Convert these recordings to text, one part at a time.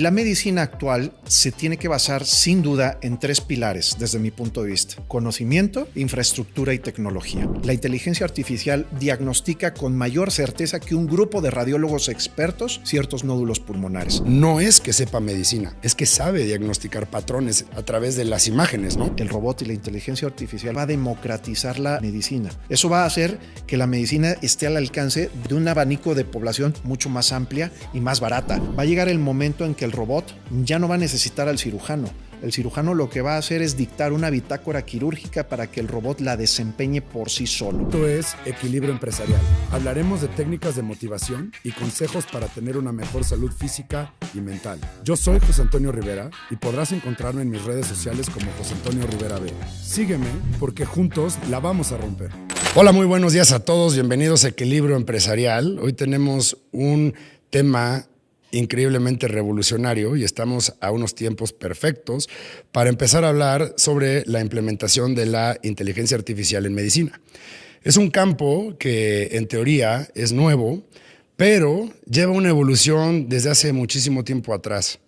La medicina actual se tiene que basar sin duda en tres pilares desde mi punto de vista: conocimiento, infraestructura y tecnología. La inteligencia artificial diagnostica con mayor certeza que un grupo de radiólogos expertos ciertos nódulos pulmonares. No es que sepa medicina, es que sabe diagnosticar patrones a través de las imágenes, ¿no? El robot y la inteligencia artificial va a democratizar la medicina. Eso va a hacer que la medicina esté al alcance de un abanico de población mucho más amplia y más barata. Va a llegar el momento en que el robot ya no va a necesitar al cirujano. El cirujano lo que va a hacer es dictar una bitácora quirúrgica para que el robot la desempeñe por sí solo. Esto es Equilibrio Empresarial. Hablaremos de técnicas de motivación y consejos para tener una mejor salud física y mental. Yo soy José Antonio Rivera y podrás encontrarme en mis redes sociales como José Antonio Rivera B. Sígueme porque juntos la vamos a romper. Hola, muy buenos días a todos. Bienvenidos a Equilibrio Empresarial. Hoy tenemos un tema increíblemente revolucionario y estamos a unos tiempos perfectos para empezar a hablar sobre la implementación de la inteligencia artificial en medicina. Es un campo que en teoría es nuevo, pero lleva una evolución desde hace muchísimo tiempo atrás.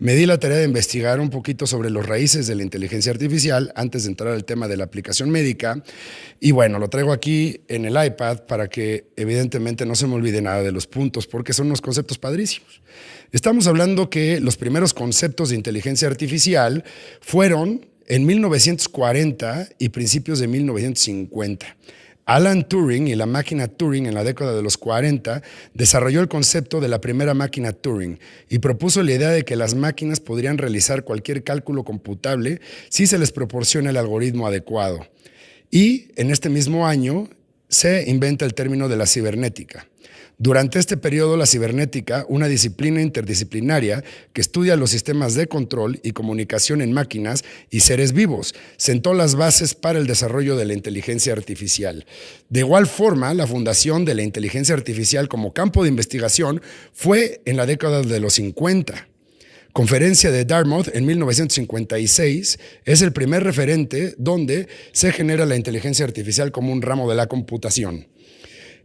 Me di la tarea de investigar un poquito sobre los raíces de la inteligencia artificial antes de entrar al tema de la aplicación médica. Y bueno, lo traigo aquí en el iPad para que evidentemente no se me olvide nada de los puntos, porque son unos conceptos padrísimos. Estamos hablando que los primeros conceptos de inteligencia artificial fueron en 1940 y principios de 1950. Alan Turing y la máquina Turing en la década de los 40 desarrolló el concepto de la primera máquina Turing y propuso la idea de que las máquinas podrían realizar cualquier cálculo computable si se les proporciona el algoritmo adecuado. Y en este mismo año se inventa el término de la cibernética. Durante este periodo, la cibernética, una disciplina interdisciplinaria que estudia los sistemas de control y comunicación en máquinas y seres vivos, sentó las bases para el desarrollo de la inteligencia artificial. De igual forma, la fundación de la inteligencia artificial como campo de investigación fue en la década de los 50. Conferencia de Dartmouth en 1956 es el primer referente donde se genera la inteligencia artificial como un ramo de la computación.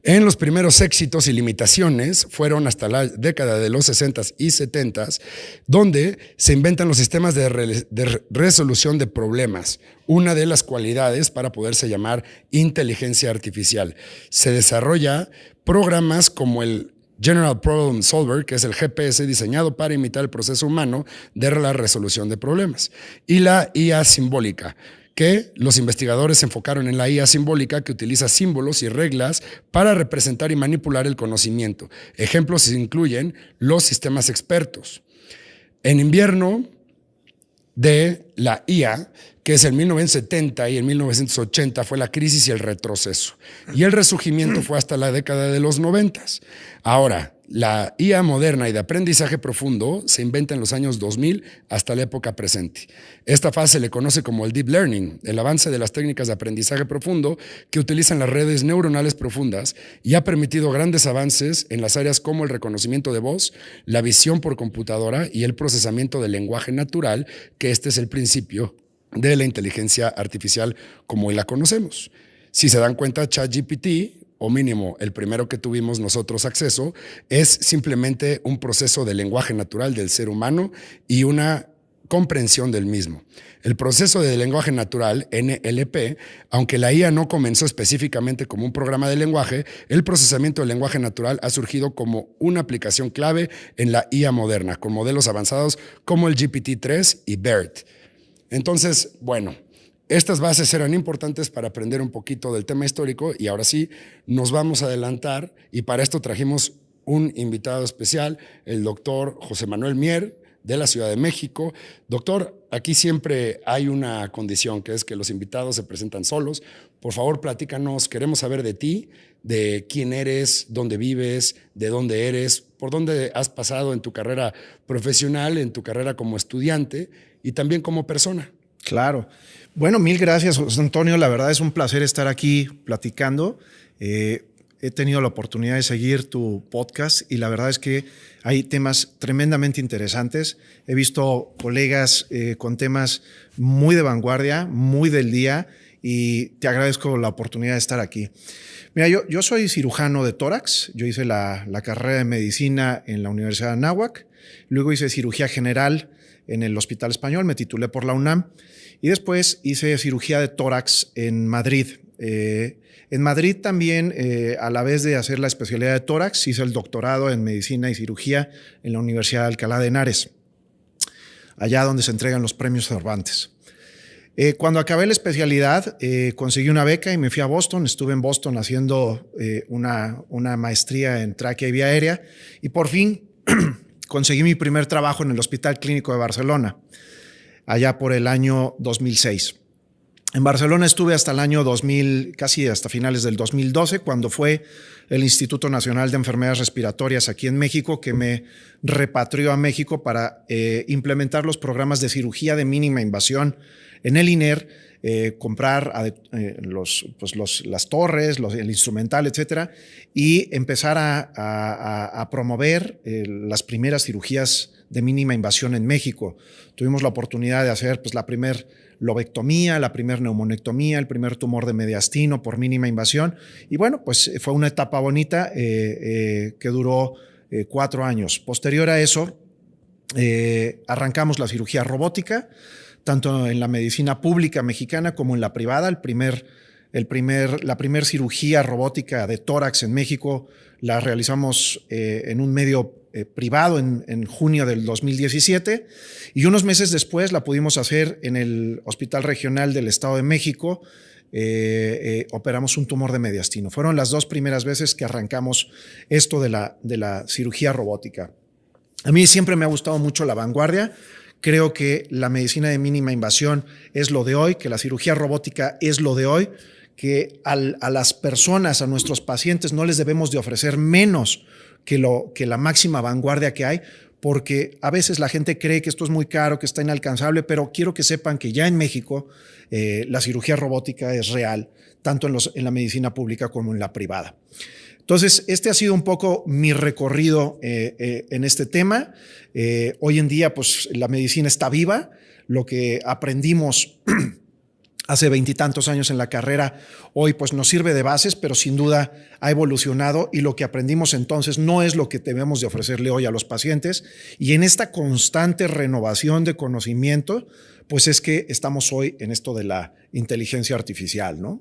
En los primeros éxitos y limitaciones fueron hasta la década de los 60s y 70s, donde se inventan los sistemas de resolución de problemas, una de las cualidades para poderse llamar inteligencia artificial. Se desarrolla programas como el General Problem Solver, que es el GPS diseñado para imitar el proceso humano de la resolución de problemas, y la IA simbólica, que los investigadores se enfocaron en la IA simbólica, que utiliza símbolos y reglas para representar y manipular el conocimiento. Ejemplos incluyen los sistemas expertos. En invierno de la IA, que es en 1970 y en 1980, fue la crisis y el retroceso. Y el resurgimiento fue hasta la década de los 90. Ahora, la IA moderna y de aprendizaje profundo se inventa en los años 2000 hasta la época presente. Esta fase se le conoce como el Deep Learning, el avance de las técnicas de aprendizaje profundo que utilizan las redes neuronales profundas y ha permitido grandes avances en las áreas como el reconocimiento de voz, la visión por computadora y el procesamiento del lenguaje natural, que este es el principio de la inteligencia artificial como hoy la conocemos. Si se dan cuenta, ChatGPT, o mínimo el primero que tuvimos nosotros acceso, es simplemente un proceso de lenguaje natural del ser humano y una comprensión del mismo. El proceso de lenguaje natural, NLP, aunque la IA no comenzó específicamente como un programa de lenguaje, el procesamiento del lenguaje natural ha surgido como una aplicación clave en la IA moderna, con modelos avanzados como el GPT-3 y BERT. Entonces, bueno, estas bases eran importantes para aprender un poquito del tema histórico y ahora sí nos vamos a adelantar y para esto trajimos un invitado especial, el doctor José Manuel Mier de la Ciudad de México. Doctor, aquí siempre hay una condición que es que los invitados se presentan solos. Por favor, platícanos, queremos saber de ti, de quién eres, dónde vives, de dónde eres, por dónde has pasado en tu carrera profesional, en tu carrera como estudiante y también como persona. Claro. Bueno, mil gracias, José Antonio. La verdad es un placer estar aquí platicando. He tenido la oportunidad de seguir tu podcast y la verdad es que hay temas tremendamente interesantes. He visto colegas con temas muy de vanguardia, muy del día y te agradezco la oportunidad de estar aquí. Mira, yo soy cirujano de tórax. Yo hice la carrera de medicina en la Universidad de Anáhuac. Luego hice cirugía general en el Hospital Español, me titulé por la UNAM. Y después hice cirugía de tórax en Madrid. En Madrid también, a la vez de hacer la especialidad de tórax, hice el doctorado en medicina y cirugía en la Universidad de Alcalá de Henares, allá donde se entregan los premios Cervantes. Cuando acabé la especialidad, conseguí una beca y me fui a Boston. Estuve en Boston haciendo una maestría en tráquea y vía aérea y por fin conseguí mi primer trabajo en el Hospital Clínico de Barcelona, allá por el año 2006. En Barcelona estuve hasta el año 2000, casi hasta finales del 2012, cuando fue el Instituto Nacional de Enfermedades Respiratorias aquí en México, que me repatrió a México para implementar los programas de cirugía de mínima invasión en el INER, comprar las torres, el instrumental, etcétera, y empezar a promover las primeras cirugías de mínima invasión en México. Tuvimos la oportunidad de hacer la primer lobectomía, la primer neumonectomía, el primer tumor de mediastino por mínima invasión. Y bueno, pues fue una etapa bonita que duró 4 años. Posterior a eso, arrancamos la cirugía robótica, tanto en la medicina pública mexicana como en la privada. La primer cirugía robótica de tórax en México la realizamos en un medio privado en junio del 2017 y unos meses después la pudimos hacer en el Hospital Regional del Estado de México. Operamos un tumor de mediastino. Fueron las 2 primeras veces que arrancamos esto de la cirugía robótica. A mí siempre me ha gustado mucho la vanguardia. Creo que la medicina de mínima invasión es lo de hoy, que la cirugía robótica es lo de hoy, que a las personas, a nuestros pacientes, no les debemos de ofrecer menos que la máxima vanguardia que hay, porque a veces la gente cree que esto es muy caro, que está inalcanzable, pero quiero que sepan que ya en México la cirugía robótica es real, tanto en la medicina pública como en la privada. Entonces, este ha sido un poco mi recorrido en este tema. Hoy en día, pues, la medicina está viva. Lo que aprendimos hace 20 y tantos años en la carrera, hoy pues nos sirve de bases, pero sin duda ha evolucionado y lo que aprendimos entonces no es lo que debemos de ofrecerle hoy a los pacientes. Y en esta constante renovación de conocimiento, pues es que estamos hoy en esto de la inteligencia artificial, ¿no?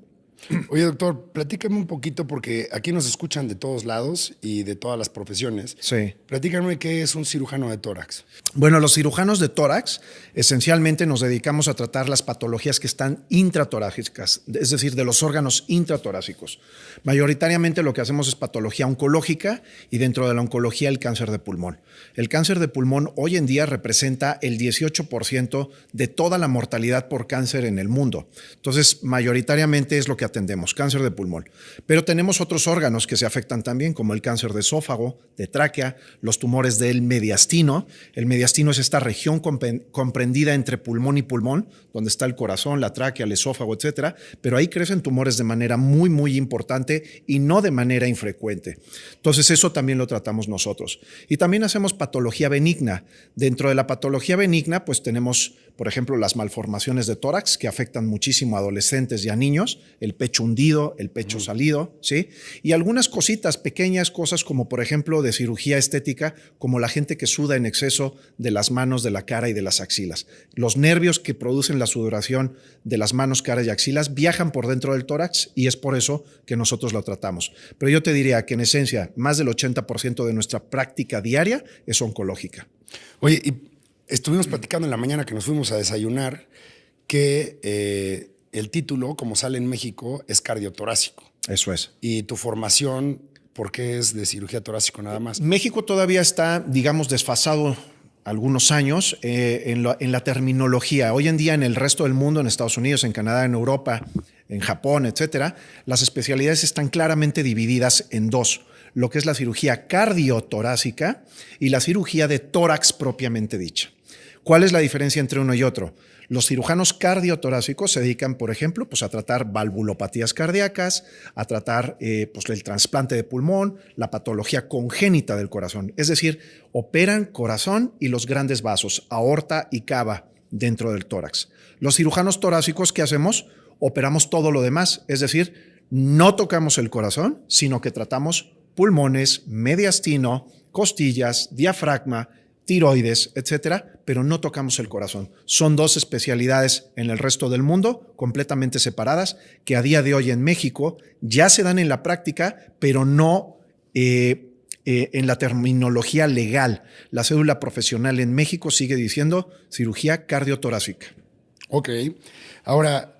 Oye, doctor, platícame un poquito porque aquí nos escuchan de todos lados y de todas las profesiones. Sí. Platícame qué es un cirujano de tórax. Bueno, los cirujanos de tórax esencialmente nos dedicamos a tratar las patologías que están intratorácicas, es decir, de los órganos intratorácicos. Mayoritariamente lo que hacemos es patología oncológica y dentro de la oncología el cáncer de pulmón. El cáncer de pulmón hoy en día representa el 18% de toda la mortalidad por cáncer en el mundo. Entonces, mayoritariamente es lo que atendemos, cáncer de pulmón. Pero tenemos otros órganos que se afectan también, como el cáncer de esófago, de tráquea, los tumores del mediastino. El mediastino es esta región comprendida entre pulmón y pulmón, donde está el corazón, la tráquea, el esófago, etcétera. Pero ahí crecen tumores de manera muy, muy importante y no de manera infrecuente. Entonces, eso también lo tratamos nosotros. Y también hacemos patología benigna. Dentro de la patología benigna, pues tenemos, por ejemplo, las malformaciones de tórax que afectan muchísimo a adolescentes y a niños, el pecho hundido, el pecho salido, ¿sí? Y algunas cositas, pequeñas cosas como por ejemplo de cirugía estética, como la gente que suda en exceso de las manos, de la cara y de las axilas. Los nervios que producen la sudoración de las manos, cara y axilas viajan por dentro del tórax y es por eso que nosotros lo tratamos. Pero yo te diría que en esencia más del 80% de nuestra práctica diaria es oncológica. Oye, y estuvimos platicando en la mañana que nos fuimos a desayunar que el título, como sale en México, es cardiotorácico. Eso es. Y tu formación, ¿por qué es de cirugía torácica nada más? México todavía está, digamos, desfasado algunos años en la terminología. Hoy en día en el resto del mundo, en Estados Unidos, en Canadá, en Europa, en Japón, etcétera, las especialidades están claramente divididas en dos: lo que es la cirugía cardiotorácica y la cirugía de tórax propiamente dicha. ¿Cuál es la diferencia entre uno y otro? Los cirujanos cardiotorácicos se dedican, por ejemplo, pues a tratar valvulopatías cardíacas, a tratar pues el trasplante de pulmón, la patología congénita del corazón. Es decir, operan corazón y los grandes vasos, aorta y cava dentro del tórax. Los cirujanos torácicos, ¿qué hacemos? operamos todo lo demás. Es decir, no tocamos el corazón, sino que tratamos pulmones, mediastino, costillas, diafragma, tiroides, etcétera, pero no tocamos el corazón. Son dos especialidades en el resto del mundo, completamente separadas, que a día de hoy en México ya se dan en la práctica, pero no en la terminología legal. La cédula profesional en México sigue diciendo cirugía cardiotorácica. Ok. Ahora,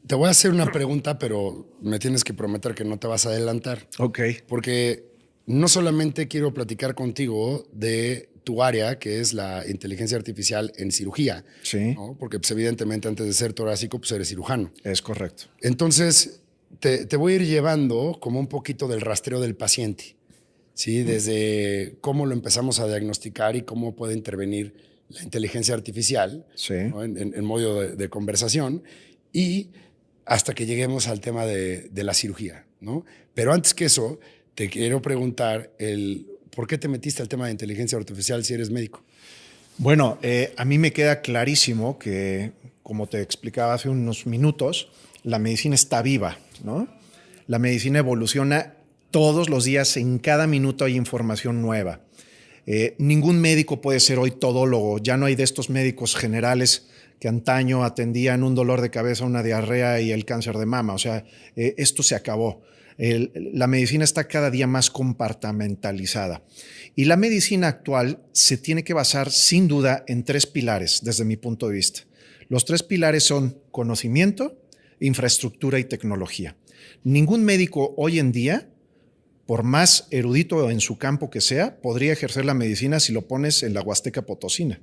te voy a hacer una pregunta, pero me tienes que prometer que no te vas a adelantar. Ok. Porque no solamente quiero platicar contigo de tu área, que es la inteligencia artificial en cirugía. Sí. ¿No? Porque pues, evidentemente antes de ser torácico, pues eres cirujano. Es correcto. Entonces, te voy a ir llevando como un poquito del rastreo del paciente, ¿sí? Desde cómo lo empezamos a diagnosticar y cómo puede intervenir la inteligencia artificial, Sí. ¿no? en modo de conversación, y hasta que lleguemos al tema de la cirugía, ¿no? Pero antes que eso, te quiero preguntar ¿por qué te metiste al tema de inteligencia artificial si eres médico? Bueno, a mí me queda clarísimo que, como te explicaba hace unos minutos, la medicina está viva, ¿no? La medicina evoluciona todos los días, en cada minuto hay información nueva. Ningún médico puede ser hoy todólogo, ya no hay de estos médicos generales que antaño atendían un dolor de cabeza, una diarrea y el cáncer de mama. O sea, esto se acabó. La medicina está cada día más compartimentalizada. Y la medicina actual se tiene que basar sin duda en 3 pilares desde mi punto de vista. Los 3 pilares son conocimiento, infraestructura y tecnología. Ningún médico hoy en día, por más erudito en su campo que sea, podría ejercer la medicina si lo pones en la Huasteca Potosina.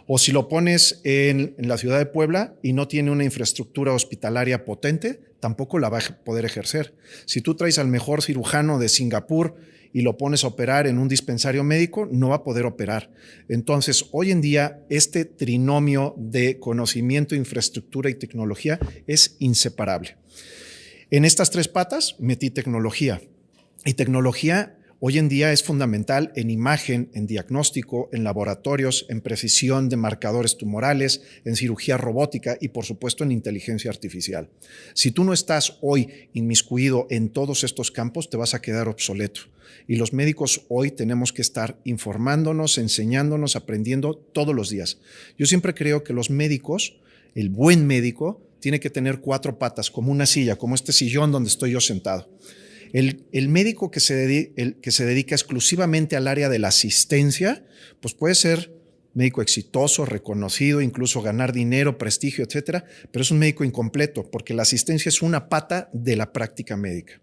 O si lo pones en la ciudad de Puebla y no tiene una infraestructura hospitalaria potente, tampoco la va a poder ejercer. Si tú traes al mejor cirujano de Singapur y lo pones a operar en un dispensario médico, no va a poder operar. Entonces, hoy en día, este trinomio de conocimiento, infraestructura y tecnología es inseparable. En estas 3 patas metí tecnología. Y tecnología hoy en día es fundamental en imagen, en diagnóstico, en laboratorios, en precisión de marcadores tumorales, en cirugía robótica y, por supuesto, en inteligencia artificial. Si tú no estás hoy inmiscuido en todos estos campos, te vas a quedar obsoleto. Y los médicos hoy tenemos que estar informándonos, enseñándonos, aprendiendo todos los días. Yo siempre creo que los médicos, el buen médico, tiene que tener 4 patas, como una silla, como este sillón donde estoy yo sentado. El médico que se dedica exclusivamente al área de la asistencia, pues puede ser médico exitoso, reconocido, incluso ganar dinero, prestigio, etcétera, pero es un médico incompleto porque la asistencia es una pata de la práctica médica.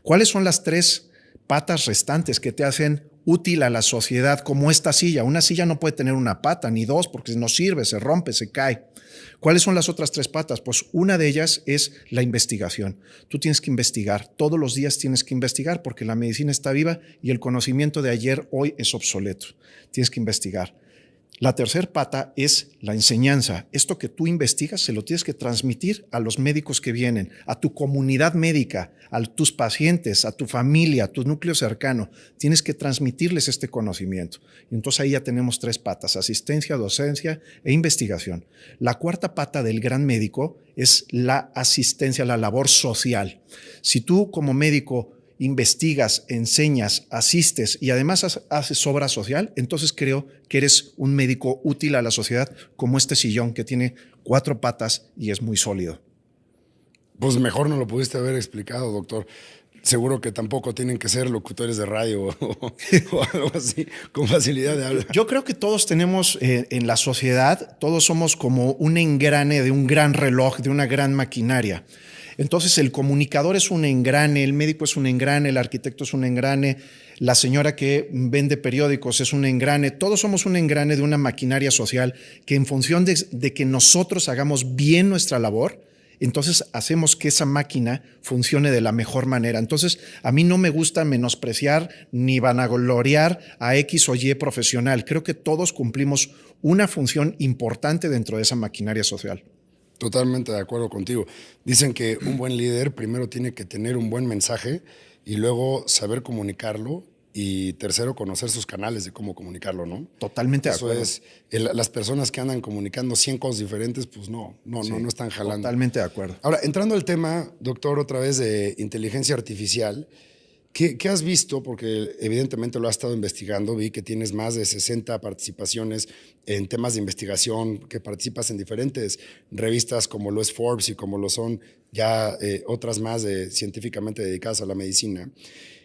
¿Cuáles son las 3 patas restantes que te hacen útil a la sociedad como esta silla? Una silla no puede tener una pata ni 2 porque no sirve, se rompe, se cae. ¿Cuáles son las otras 3 patas? Pues una de ellas es la investigación. Tú tienes que investigar, todos los días tienes que investigar porque la medicina está viva y el conocimiento de ayer hoy es obsoleto. Tienes que investigar. La 3er pata es la enseñanza. Esto que tú investigas se lo tienes que transmitir a los médicos que vienen, a tu comunidad médica, a tus pacientes, a tu familia, a tu núcleo cercano. Tienes que transmitirles este conocimiento. Y entonces ahí ya tenemos 3 patas, asistencia, docencia e investigación. La 4ª pata del gran médico es la asistencia, la labor social. Si tú como médico investigas, enseñas, asistes y además haces obra social, entonces creo que eres un médico útil a la sociedad como este sillón que tiene 4 patas y es muy sólido. Pues mejor no lo pudiste haber explicado, doctor. Seguro que tampoco tienen que ser locutores de radio o algo así, con facilidad de hablar. Yo creo que todos tenemos en la sociedad, todos somos como un engrane de un gran reloj, de una gran maquinaria. Entonces el comunicador es un engrane, el médico es un engrane, el arquitecto es un engrane, la señora que vende periódicos es un engrane. Todos somos un engrane de una maquinaria social que en función de que nosotros hagamos bien nuestra labor, entonces hacemos que esa máquina funcione de la mejor manera. Entonces a mí no me gusta menospreciar ni vanagloriar a X o Y profesional. Creo que todos cumplimos una función importante dentro de esa maquinaria social. Totalmente de acuerdo contigo. Dicen que un buen líder primero tiene que tener un buen mensaje y luego saber comunicarlo Y tercero, conocer sus canales de cómo comunicarlo, ¿no? Totalmente de acuerdo. Eso es, las personas que andan comunicando 100 cosas diferentes, pues no están jalando. Totalmente de acuerdo. Ahora, entrando al tema, doctor, otra vez de inteligencia artificial, ¿qué has visto? Porque evidentemente lo has estado investigando, vi que tienes más de 60 participaciones en temas de investigación, que participas en diferentes revistas como lo es Forbes y como lo son ya otras más científicamente dedicadas a la medicina.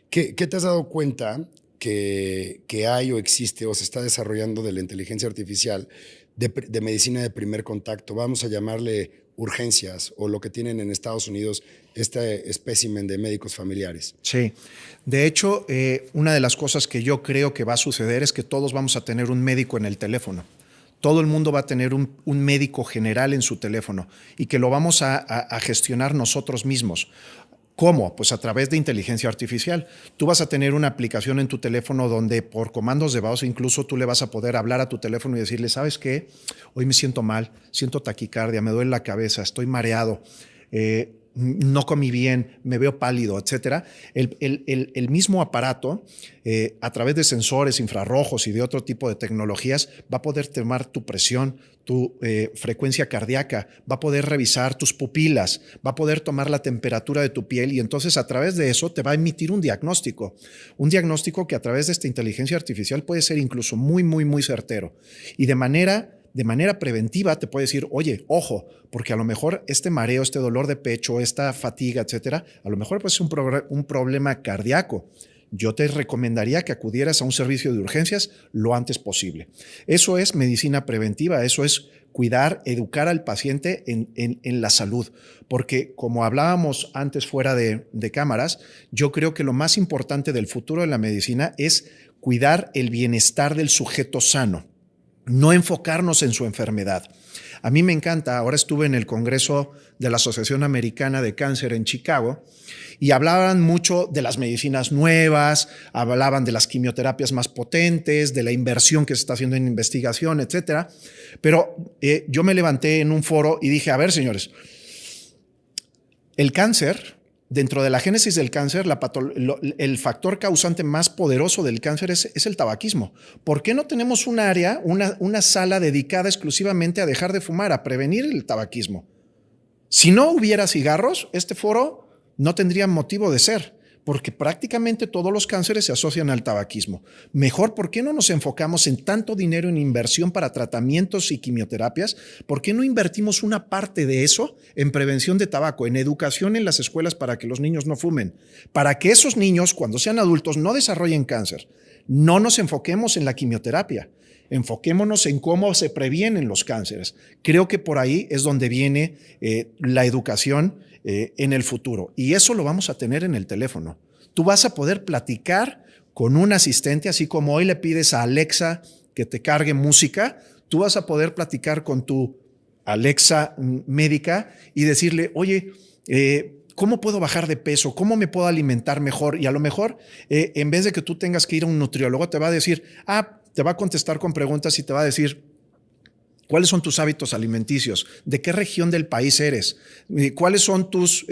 ¿Qué te has dado cuenta que hay o existe o se está desarrollando de la inteligencia artificial de medicina de primer contacto? Vamos a llamarle urgencias o lo que tienen en Estados Unidos este espécimen de médicos familiares. Sí, de hecho, una de las cosas que yo creo que va a suceder es que todos vamos a tener un médico en el teléfono. Todo el mundo va a tener un médico general en su teléfono y que lo vamos a gestionar nosotros mismos. ¿Cómo? Pues a través de inteligencia artificial. Tú vas a tener una aplicación en tu teléfono donde por comandos de voz incluso tú le vas a poder hablar a tu teléfono y decirle, ¿sabes qué? Hoy me siento mal, siento taquicardia, me duele la cabeza, estoy mareado, no comí bien, me veo pálido, etcétera. El mismo aparato, a través de sensores infrarrojos y de otro tipo de tecnologías, va a poder tomar tu presión, tu frecuencia cardíaca, va a poder revisar tus pupilas, va a poder tomar la temperatura de tu piel y entonces a través de eso te va a emitir un diagnóstico que a través de esta inteligencia artificial puede ser incluso muy, muy, muy certero. Y de manera preventiva te puede decir, oye, ojo, porque a lo mejor este mareo, este dolor de pecho, esta fatiga, etcétera, a lo mejor puede ser un problema cardíaco. Yo te recomendaría que acudieras a un servicio de urgencias lo antes posible. Eso es medicina preventiva, eso es cuidar, educar al paciente en la salud. Porque como hablábamos antes fuera de cámaras, yo creo que lo más importante del futuro de la medicina es cuidar el bienestar del sujeto sano, no enfocarnos en su enfermedad. A mí me encanta, ahora estuve en el Congreso de la Asociación Americana de Cáncer en Chicago y hablaban mucho de las medicinas nuevas, hablaban de las quimioterapias más potentes, de la inversión que se está haciendo en investigación, etcétera. Pero yo me levanté en un foro y dije, a ver, señores, el cáncer, dentro de la génesis del cáncer, el factor causante más poderoso del cáncer es el tabaquismo. ¿Por qué no tenemos un área, una sala dedicada exclusivamente a dejar de fumar, a prevenir el tabaquismo? Si no hubiera cigarros, este foro no tendría motivo de ser, porque prácticamente todos los cánceres se asocian al tabaquismo. Mejor, ¿por qué no nos enfocamos en tanto dinero en inversión para tratamientos y quimioterapias? ¿Por qué no invertimos una parte de eso en prevención de tabaco, en educación en las escuelas para que los niños no fumen? Para que esos niños, cuando sean adultos, no desarrollen cáncer. No nos enfoquemos en la quimioterapia. Enfoquémonos en cómo se previenen los cánceres. Creo que por ahí es donde viene la educación en el futuro. Y eso lo vamos a tener en el teléfono. Tú vas a poder platicar con un asistente, así como hoy le pides a Alexa que te cargue música, tú vas a poder platicar con tu Alexa médica y decirle, oye, ¿cómo puedo bajar de peso? ¿Cómo me puedo alimentar mejor? Y a lo mejor, en vez de que tú tengas que ir a un nutriólogo, te va a decir, te va a contestar con preguntas y te va a decir, ¿cuáles son tus hábitos alimenticios? ¿De qué región del país eres? ¿Cuáles son tus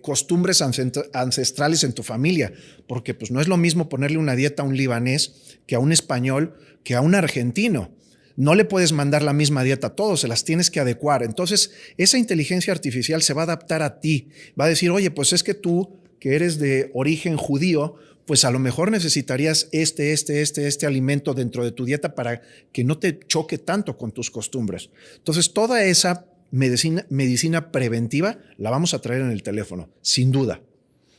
costumbres ancestrales en tu familia? Porque pues, no es lo mismo ponerle una dieta a un libanés que a un español, que a un argentino. No le puedes mandar la misma dieta a todos, se las tienes que adecuar. Entonces, esa inteligencia artificial se va a adaptar a ti. Va a decir, oye, pues es que tú, que eres de origen judío, pues a lo mejor necesitarías este alimento dentro de tu dieta para que no te choque tanto con tus costumbres. Entonces, toda esa medicina preventiva la vamos a traer en el teléfono, sin duda.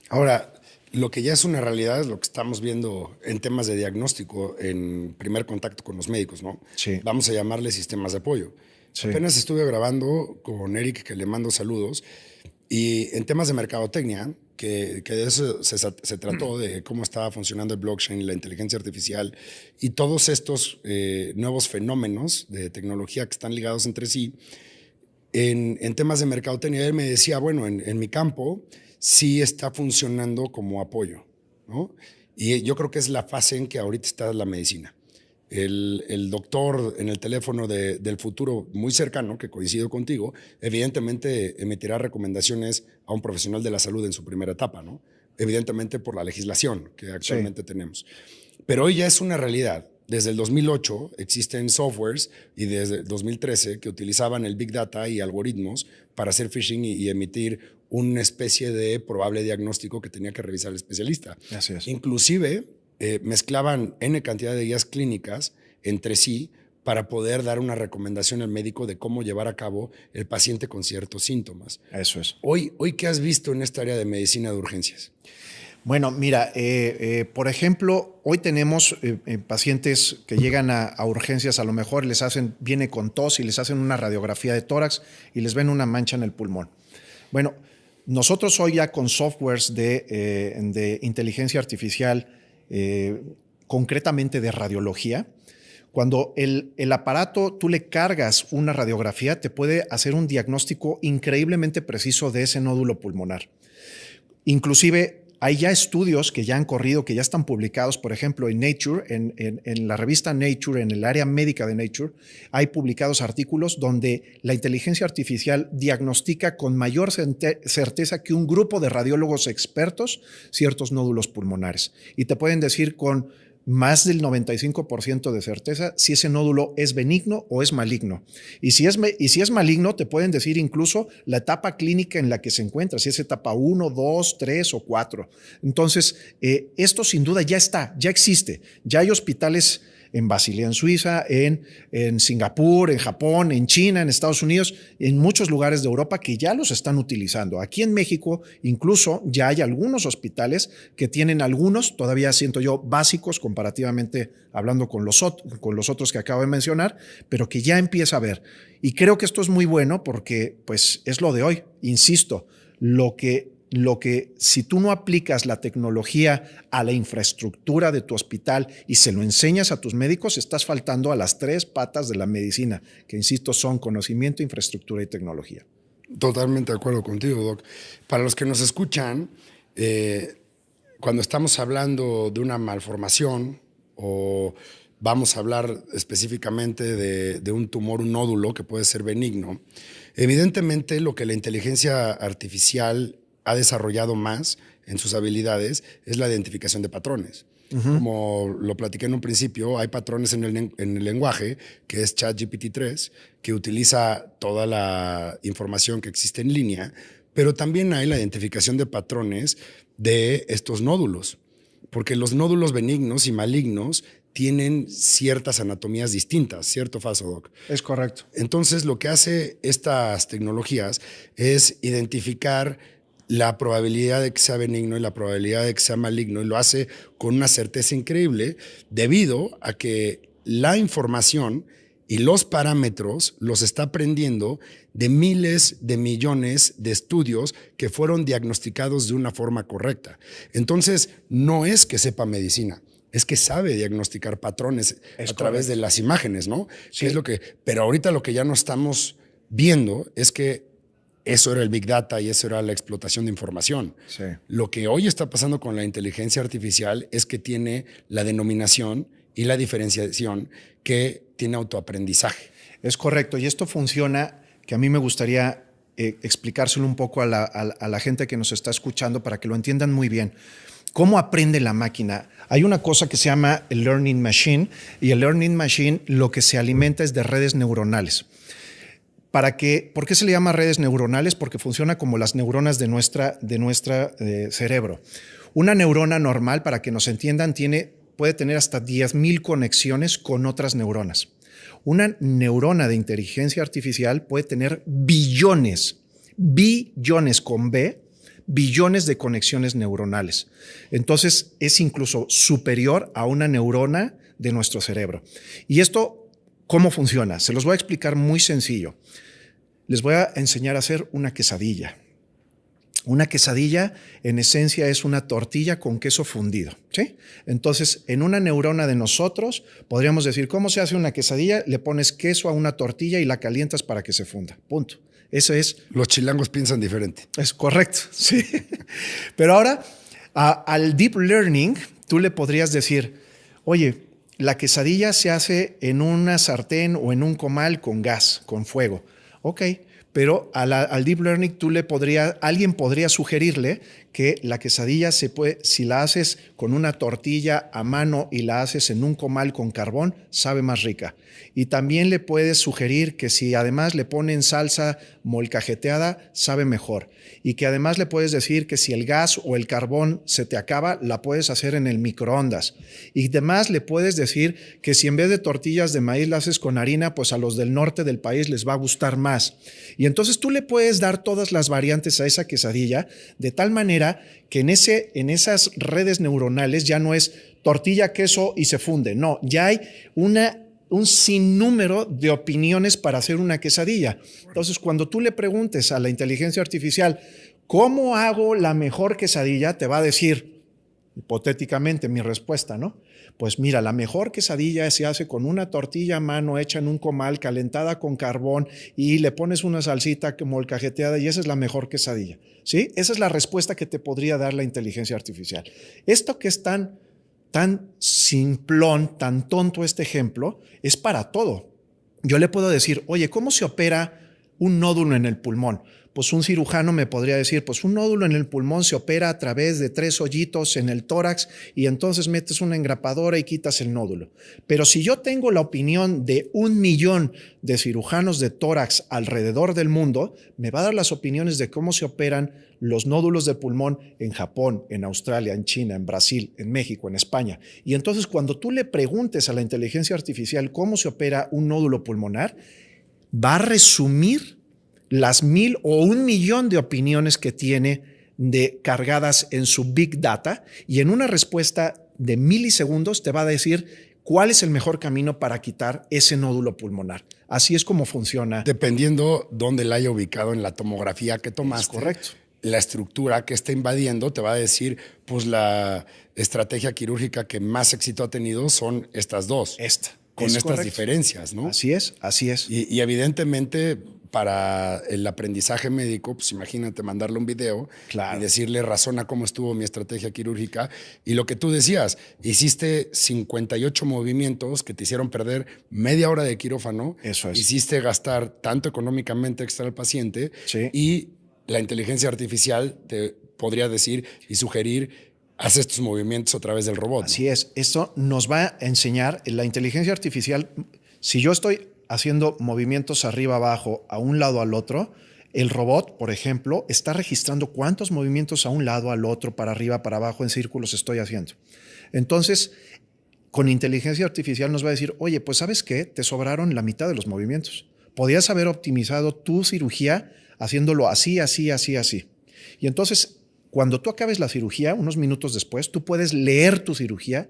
Ahora, lo que ya es una realidad es lo que estamos viendo en temas de diagnóstico en primer contacto con los médicos, ¿no? Sí. Vamos a llamarle sistemas de apoyo. Sí. Apenas estuve grabando con Eric, que le mando saludos, y en temas de mercadotecnia, que de eso se trató, de cómo estaba funcionando el blockchain, la inteligencia artificial y todos estos nuevos fenómenos de tecnología que están ligados entre sí. En temas de mercadotecnia, él me decía, bueno, en mi campo sí está funcionando como apoyo, ¿no? Y yo creo que es la fase en que ahorita está la medicina. El doctor en el teléfono del futuro muy cercano, que coincido contigo, evidentemente emitirá recomendaciones a un profesional de la salud en su primera etapa, ¿no? evidentemente por la legislación que actualmente tenemos. Pero hoy ya es una realidad. Desde el 2008 existen softwares y desde el 2013 que utilizaban el Big Data y algoritmos para hacer phishing y emitir una especie de probable diagnóstico que tenía que revisar el especialista. Así es. Inclusive mezclaban N cantidad de guías clínicas entre sí para poder dar una recomendación al médico de cómo llevar a cabo el paciente con ciertos síntomas. Eso es. Hoy ¿qué has visto en esta área de medicina de urgencias? Bueno, mira, por ejemplo, hoy tenemos pacientes que llegan a urgencias, a lo mejor viene con tos y les hacen una radiografía de tórax y les ven una mancha en el pulmón. Bueno, nosotros hoy ya con softwares de inteligencia artificial, concretamente de radiología, cuando el aparato tú le cargas una radiografía, te puede hacer un diagnóstico increíblemente preciso de ese nódulo pulmonar. Inclusive hay ya estudios que ya han corrido, que ya están publicados, por ejemplo, en Nature, en la revista Nature, en el área médica de Nature, hay publicados artículos donde la inteligencia artificial diagnostica con mayor certeza que un grupo de radiólogos expertos ciertos nódulos pulmonares. Y te pueden decir con más del 95% de certeza si ese nódulo es benigno o es maligno. Y si es maligno, te pueden decir incluso la etapa clínica en la que se encuentra, si es etapa 1, 2, 3 o 4. Entonces, esto sin duda ya está, ya existe. Ya hay hospitales en Basilea, en Suiza, en Singapur, en Japón, en China, en Estados Unidos, en muchos lugares de Europa que ya los están utilizando. Aquí en México incluso ya hay algunos hospitales que tienen algunos, todavía siento yo, básicos comparativamente hablando con los otros que acabo de mencionar, pero que ya empieza a haber. Y creo que esto es muy bueno porque pues, es lo de hoy. Insisto, lo que si tú no aplicas la tecnología a la infraestructura de tu hospital y se lo enseñas a tus médicos, estás faltando a las 3 patas de la medicina, que insisto son conocimiento, infraestructura y tecnología. Totalmente de acuerdo contigo, Doc. Para los que nos escuchan, cuando estamos hablando de una malformación o vamos a hablar específicamente de un tumor, un nódulo que puede ser benigno, evidentemente lo que la inteligencia artificial ha desarrollado más en sus habilidades es la identificación de patrones. Como lo platiqué en un principio, hay patrones en el lenguaje, que es ChatGPT-3, que utiliza toda la información que existe en línea, pero también hay la identificación de patrones de estos nódulos, porque los nódulos benignos y malignos tienen ciertas anatomías distintas, ¿cierto, falso, Doc? Es correcto. Entonces, lo que hace estas tecnologías es identificar la probabilidad de que sea benigno y la probabilidad de que sea maligno, y lo hace con una certeza increíble debido a que la información y los parámetros los está aprendiendo de miles de millones de estudios que fueron diagnosticados de una forma correcta. Entonces, no es que sepa medicina, es que sabe diagnosticar patrones a través de las imágenes, ¿no? Sí. Pero ahorita lo que ya no estamos viendo es que eso era el Big Data y eso era la explotación de información. Sí. Lo que hoy está pasando con la inteligencia artificial es que tiene la denominación y la diferenciación que tiene autoaprendizaje. Es correcto. Y esto funciona, que a mí me gustaría explicárselo un poco a la gente que nos está escuchando para que lo entiendan muy bien. ¿Cómo aprende la máquina? Hay una cosa que se llama el Learning Machine, y el Learning Machine lo que se alimenta es de redes neuronales. ¿Por qué se le llama redes neuronales? Porque funciona como las neuronas de nuestra cerebro. Una neurona normal, para que nos entiendan, puede tener hasta 10,000 conexiones con otras neuronas. Una neurona de inteligencia artificial puede tener billones con B, billones de conexiones neuronales. Entonces, es incluso superior a una neurona de nuestro cerebro. Y esto, ¿cómo funciona? Se los voy a explicar muy sencillo. Les voy a enseñar a hacer una quesadilla. Una quesadilla, en esencia, es una tortilla con queso fundido, ¿sí? Entonces, en una neurona de nosotros, podríamos decir, ¿cómo se hace una quesadilla? Le pones queso a una tortilla y la calientas para que se funda. Punto. Eso es. Los chilangos piensan diferente. Es correcto, sí. Pero ahora, al deep learning, tú le podrías decir, oye, la quesadilla se hace en una sartén o en un comal con gas, con fuego. Ok, pero al deep learning alguien podría sugerirle que la quesadilla se puede, si la haces con una tortilla a mano y la haces en un comal con carbón, sabe más rica. Y también le puedes sugerir que si además le ponen salsa molcajeteada, sabe mejor. Y que además le puedes decir que si el gas o el carbón se te acaba, la puedes hacer en el microondas. Y además le puedes decir que si en vez de tortillas de maíz la haces con harina, pues a los del norte del país les va a gustar más. Y entonces tú le puedes dar todas las variantes a esa quesadilla de tal manera que en esas redes neuronales ya no es tortilla, queso y se funde. No, ya hay un sinnúmero de opiniones para hacer una quesadilla. Entonces, cuando tú le preguntes a la inteligencia artificial, ¿cómo hago la mejor quesadilla? Te va a decir, hipotéticamente, mi respuesta, ¿no? Pues mira, la mejor quesadilla se hace con una tortilla a mano hecha en un comal, calentada con carbón y le pones una salsita molcajeteada y esa es la mejor quesadilla, ¿sí? Esa es la respuesta que te podría dar la inteligencia artificial. Esto que es tan simplón, tan tonto este ejemplo, es para todo. Yo le puedo decir, oye, ¿cómo se opera un nódulo en el pulmón? Pues un cirujano me podría decir, pues un nódulo en el pulmón se opera a través de 3 hoyitos en el tórax y entonces metes una engrapadora y quitas el nódulo. Pero si yo tengo la opinión de 1 millón de cirujanos de tórax alrededor del mundo, me va a dar las opiniones de cómo se operan los nódulos de pulmón en Japón, en Australia, en China, en Brasil, en México, en España. Y entonces cuando tú le preguntes a la inteligencia artificial cómo se opera un nódulo pulmonar, va a resumir las 1000 o 1 millón de opiniones que tiene cargadas en su Big Data y en una respuesta de milisegundos te va a decir cuál es el mejor camino para quitar ese nódulo pulmonar. Así es como funciona. Dependiendo dónde la haya ubicado en la tomografía que tomaste. Es correcto. La estructura que está invadiendo te va a decir, pues la estrategia quirúrgica que más éxito ha tenido son estas dos. Con estas correcto. Diferencias, ¿no? Así es, así es. Y evidentemente para el aprendizaje médico, pues imagínate mandarle un video y decirle, razona cómo estuvo mi estrategia quirúrgica. Y lo que tú decías, hiciste 58 movimientos que te hicieron perder media hora de quirófano. Eso es. Hiciste gastar tanto económicamente extra al paciente. Sí. Y la inteligencia artificial te podría decir y sugerir, haz estos movimientos a través del robot. Así es. Esto nos va a enseñar la inteligencia artificial. Si yo estoy haciendo movimientos arriba, abajo, a un lado, al otro, el robot, por ejemplo, está registrando cuántos movimientos a un lado, al otro, para arriba, para abajo, en círculos estoy haciendo. Entonces, con inteligencia artificial nos va a decir, oye, pues ¿sabes qué? Te sobraron la mitad de los movimientos. Podías haber optimizado tu cirugía haciéndolo así, así, así, así. Y entonces, cuando tú acabes la cirugía, unos minutos después, tú puedes leer tu cirugía,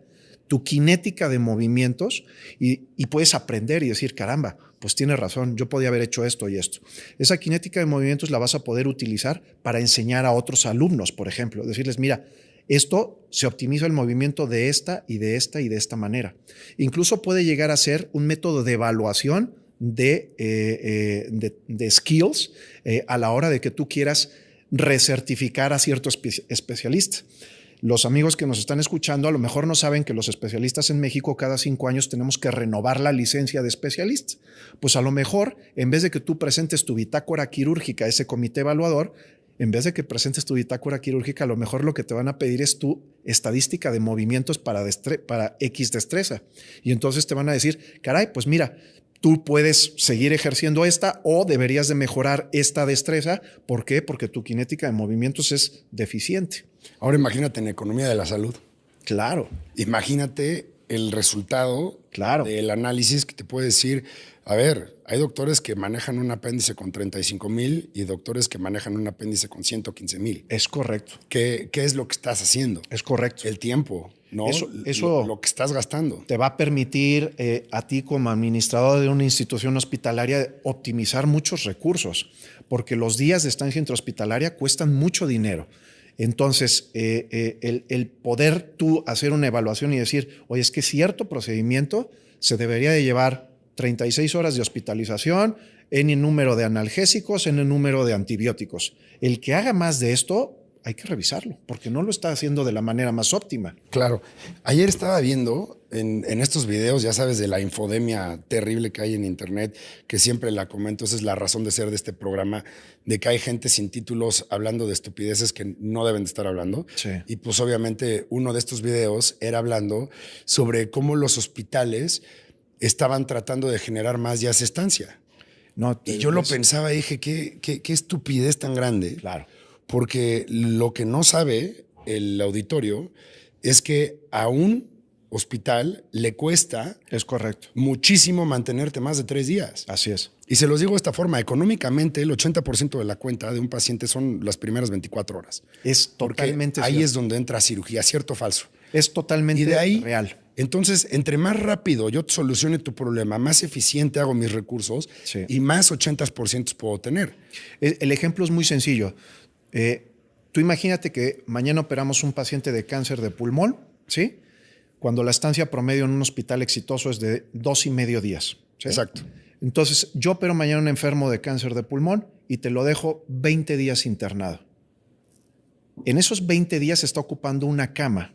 tu cinética de movimientos y puedes aprender y decir, caramba, pues tienes razón, yo podía haber hecho esto y esto. Esa cinética de movimientos la vas a poder utilizar para enseñar a otros alumnos, por ejemplo, decirles, mira, esto se optimiza el movimiento de esta y de esta y de esta manera. Incluso puede llegar a ser un método de evaluación de skills a la hora de que tú quieras recertificar a cierto especialista. Los amigos que nos están escuchando a lo mejor no saben que los especialistas en México cada 5 años tenemos que renovar la licencia de especialista. Pues a lo mejor, en vez de que tú presentes tu bitácora quirúrgica a ese comité evaluador, en vez de que presentes tu bitácora quirúrgica, a lo mejor lo que te van a pedir es tu estadística de movimientos para X destreza. Y entonces te van a decir, caray, pues mira, tú puedes seguir ejerciendo esta o deberías de mejorar esta destreza. ¿Por qué? Porque tu cinética de movimientos es deficiente. Ahora imagínate en economía de la salud. Claro. Imagínate el resultado del análisis que te puede decir, a ver, hay doctores que manejan un apéndice con 35,000 y doctores que manejan un apéndice con 115,000. Es correcto. ¿Qué es lo que estás haciendo? Es correcto. El tiempo, ¿no? Eso lo que estás gastando. Te va a permitir a ti como administrador de una institución hospitalaria optimizar muchos recursos, porque los días de estancia intrahospitalaria cuestan mucho dinero. Entonces, el poder tú hacer una evaluación y decir, oye, es que cierto procedimiento se debería de llevar 36 horas de hospitalización, en el número de analgésicos, en el número de antibióticos. El que haga más de esto hay que revisarlo, porque no lo está haciendo de la manera más óptima. Claro. Ayer estaba viendo en estos videos, ya sabes, de la infodemia terrible que hay en internet, que siempre la comento, esa es la razón de ser de este programa, de que hay gente sin títulos hablando de estupideces que no deben de estar hablando. Sí. Y pues obviamente uno de estos videos era hablando sobre cómo los hospitales estaban tratando de generar más días de estancia. No, Y yo lo pensaba y dije, qué estupidez tan grande. Claro. Porque lo que no sabe el auditorio es que a un hospital le cuesta Es correcto. muchísimo mantenerte más de 3 días. Así es. Y se los digo de esta forma, económicamente el 80% de la cuenta de un paciente son las primeras 24 horas. Es totalmente Porque ahí cierto. es donde entra cirugía, ¿cierto o falso? Es totalmente Y de ahí, real. entonces, entre más rápido yo te solucione tu problema, más eficiente hago mis recursos Sí. y más 80% puedo tener. El ejemplo es muy sencillo. Tú imagínate que mañana operamos un paciente de cáncer de pulmón, ¿sí? Cuando la estancia promedio en un hospital exitoso es de 2.5 días. ¿Sí? Exacto. Entonces, yo opero mañana un enfermo de cáncer de pulmón y te lo dejo 20 días internado. En esos 20 días se está ocupando una cama.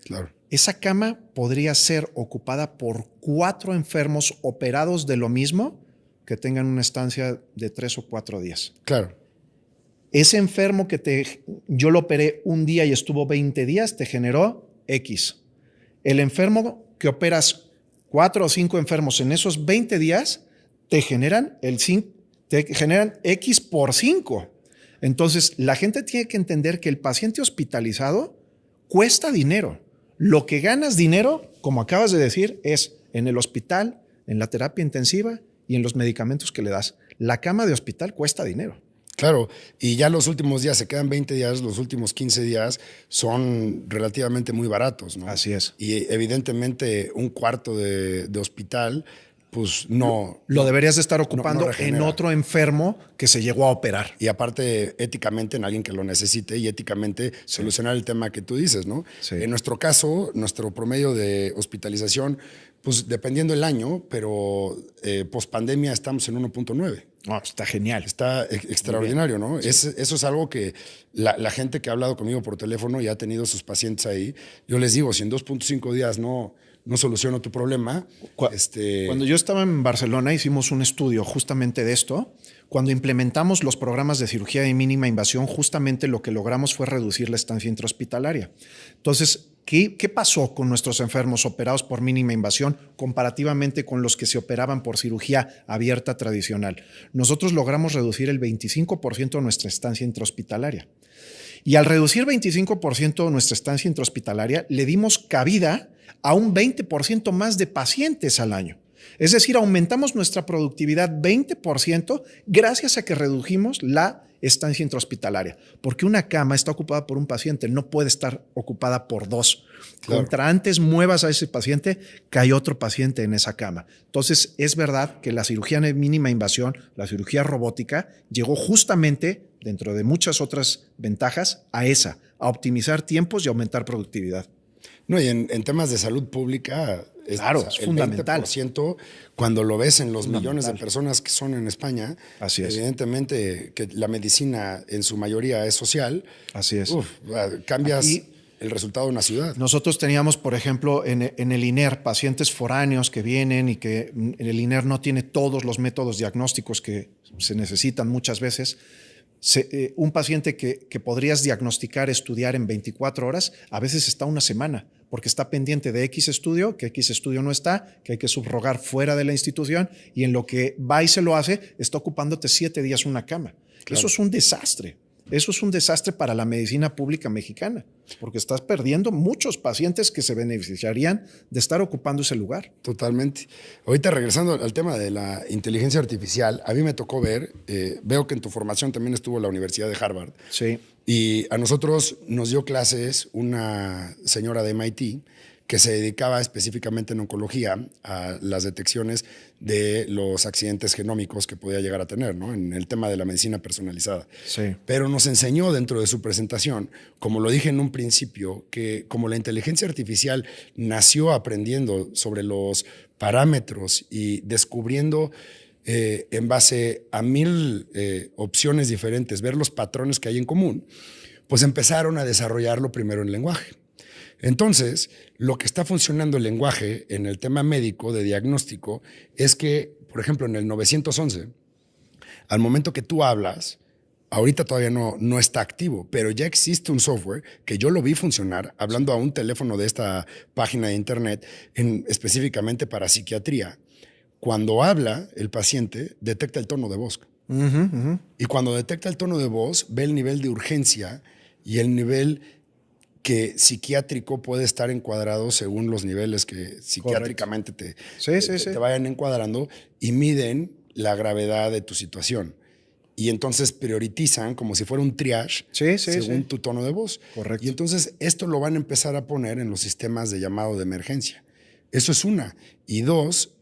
Claro. Esa cama podría ser ocupada por 4 enfermos operados de lo mismo que tengan una estancia de 3 o 4 días. Claro. Ese enfermo que yo lo operé un día y estuvo 20 días, te generó X. El enfermo que operas 4 o 5 enfermos en esos 20 días, te generan X por 5. Entonces, la gente tiene que entender que el paciente hospitalizado cuesta dinero. Lo que ganas dinero, como acabas de decir, es en el hospital, en la terapia intensiva y en los medicamentos que le das. La cama de hospital cuesta dinero. Claro, y ya los últimos días, se quedan 20 días, los últimos 15 días son relativamente muy baratos, ¿no? Así es. Y evidentemente un cuarto de hospital, pues no. Lo deberías de estar ocupando no en regenera. otro enfermo que se llegó a operar. Y aparte, éticamente, en alguien que lo necesite y éticamente solucionar el tema que tú dices, ¿no? Sí. En nuestro caso, nuestro promedio de hospitalización, pues dependiendo el año, pero post-pandemia estamos en 1.9. No, está genial. Está extraordinario, ¿no? Sí. Eso es algo que la gente que ha hablado conmigo por teléfono y ha tenido sus pacientes ahí, yo les digo, si en 2.5 días no soluciono tu problema. Cuando yo estaba en Barcelona hicimos un estudio justamente de esto. Cuando implementamos los programas de cirugía de mínima invasión, justamente lo que logramos fue reducir la estancia intrahospitalaria. Entonces, ¿qué pasó con nuestros enfermos operados por mínima invasión comparativamente con los que se operaban por cirugía abierta tradicional? Nosotros logramos reducir el 25% de nuestra estancia intrahospitalaria. Y al reducir 25% de nuestra estancia intrahospitalaria, le dimos cabida a un 20% más de pacientes al año. Es decir, aumentamos nuestra productividad 20% gracias a que redujimos la estancia intrahospitalaria. Porque una cama está ocupada por un paciente, no puede estar ocupada por 2. Claro. Contra antes muevas a ese paciente, cae otro paciente en esa cama. Entonces, es verdad que la cirugía de mínima invasión, la cirugía robótica, llegó justamente, dentro de muchas otras ventajas, a optimizar tiempos y aumentar productividad. No, y en temas de salud pública, claro, es fundamental. El 20%, cuando lo ves en los millones de personas que son en España, así es. Evidentemente que la medicina en su mayoría es social. Así es. Cambias el resultado de una ciudad. Nosotros teníamos, por ejemplo, en el INER, pacientes foráneos que vienen y que el INER no tiene todos los métodos diagnósticos que se necesitan muchas veces. Un paciente que podrías diagnosticar, estudiar en 24 horas, a veces está una semana, porque está pendiente de X estudio, que X estudio no está, que hay que subrogar fuera de la institución, y en lo que va y se lo hace, está ocupándote 7 días una cama. Claro. Eso es un desastre. Eso es un desastre para la medicina pública mexicana, porque estás perdiendo muchos pacientes que se beneficiarían de estar ocupando ese lugar. Totalmente. Ahorita regresando al tema de la inteligencia artificial, a mí me tocó ver, veo que en tu formación también estuvo la Universidad de Harvard. Sí. Y a nosotros nos dio clases una señora de MIT que se dedicaba específicamente en oncología a las detecciones de los accidentes genómicos que podía llegar a tener, ¿no? En el tema de la medicina personalizada. Sí. Pero nos enseñó dentro de su presentación, como lo dije en un principio, que como la inteligencia artificial nació aprendiendo sobre los parámetros y descubriendo en base a 1000 opciones diferentes, ver los patrones que hay en común, pues empezaron a desarrollarlo primero en lenguaje. Entonces, lo que está funcionando el lenguaje en el tema médico de diagnóstico es que, por ejemplo, en el 911, al momento que tú hablas, ahorita todavía no está activo, pero ya existe un software que yo lo vi funcionar hablando a un teléfono de esta página de internet específicamente para psiquiatría. Cuando habla, el paciente detecta el tono de voz. Y cuando detecta el tono de voz, ve el nivel de urgencia y el nivel que psiquiátrico puede estar encuadrado según los niveles que psiquiátricamente te vayan encuadrando y miden la gravedad de tu situación. Y entonces priorizan como si fuera un triage según tu tono de voz. Correcto. Y entonces esto lo van a empezar a poner en los sistemas de llamado de emergencia. Eso es una. Y dos,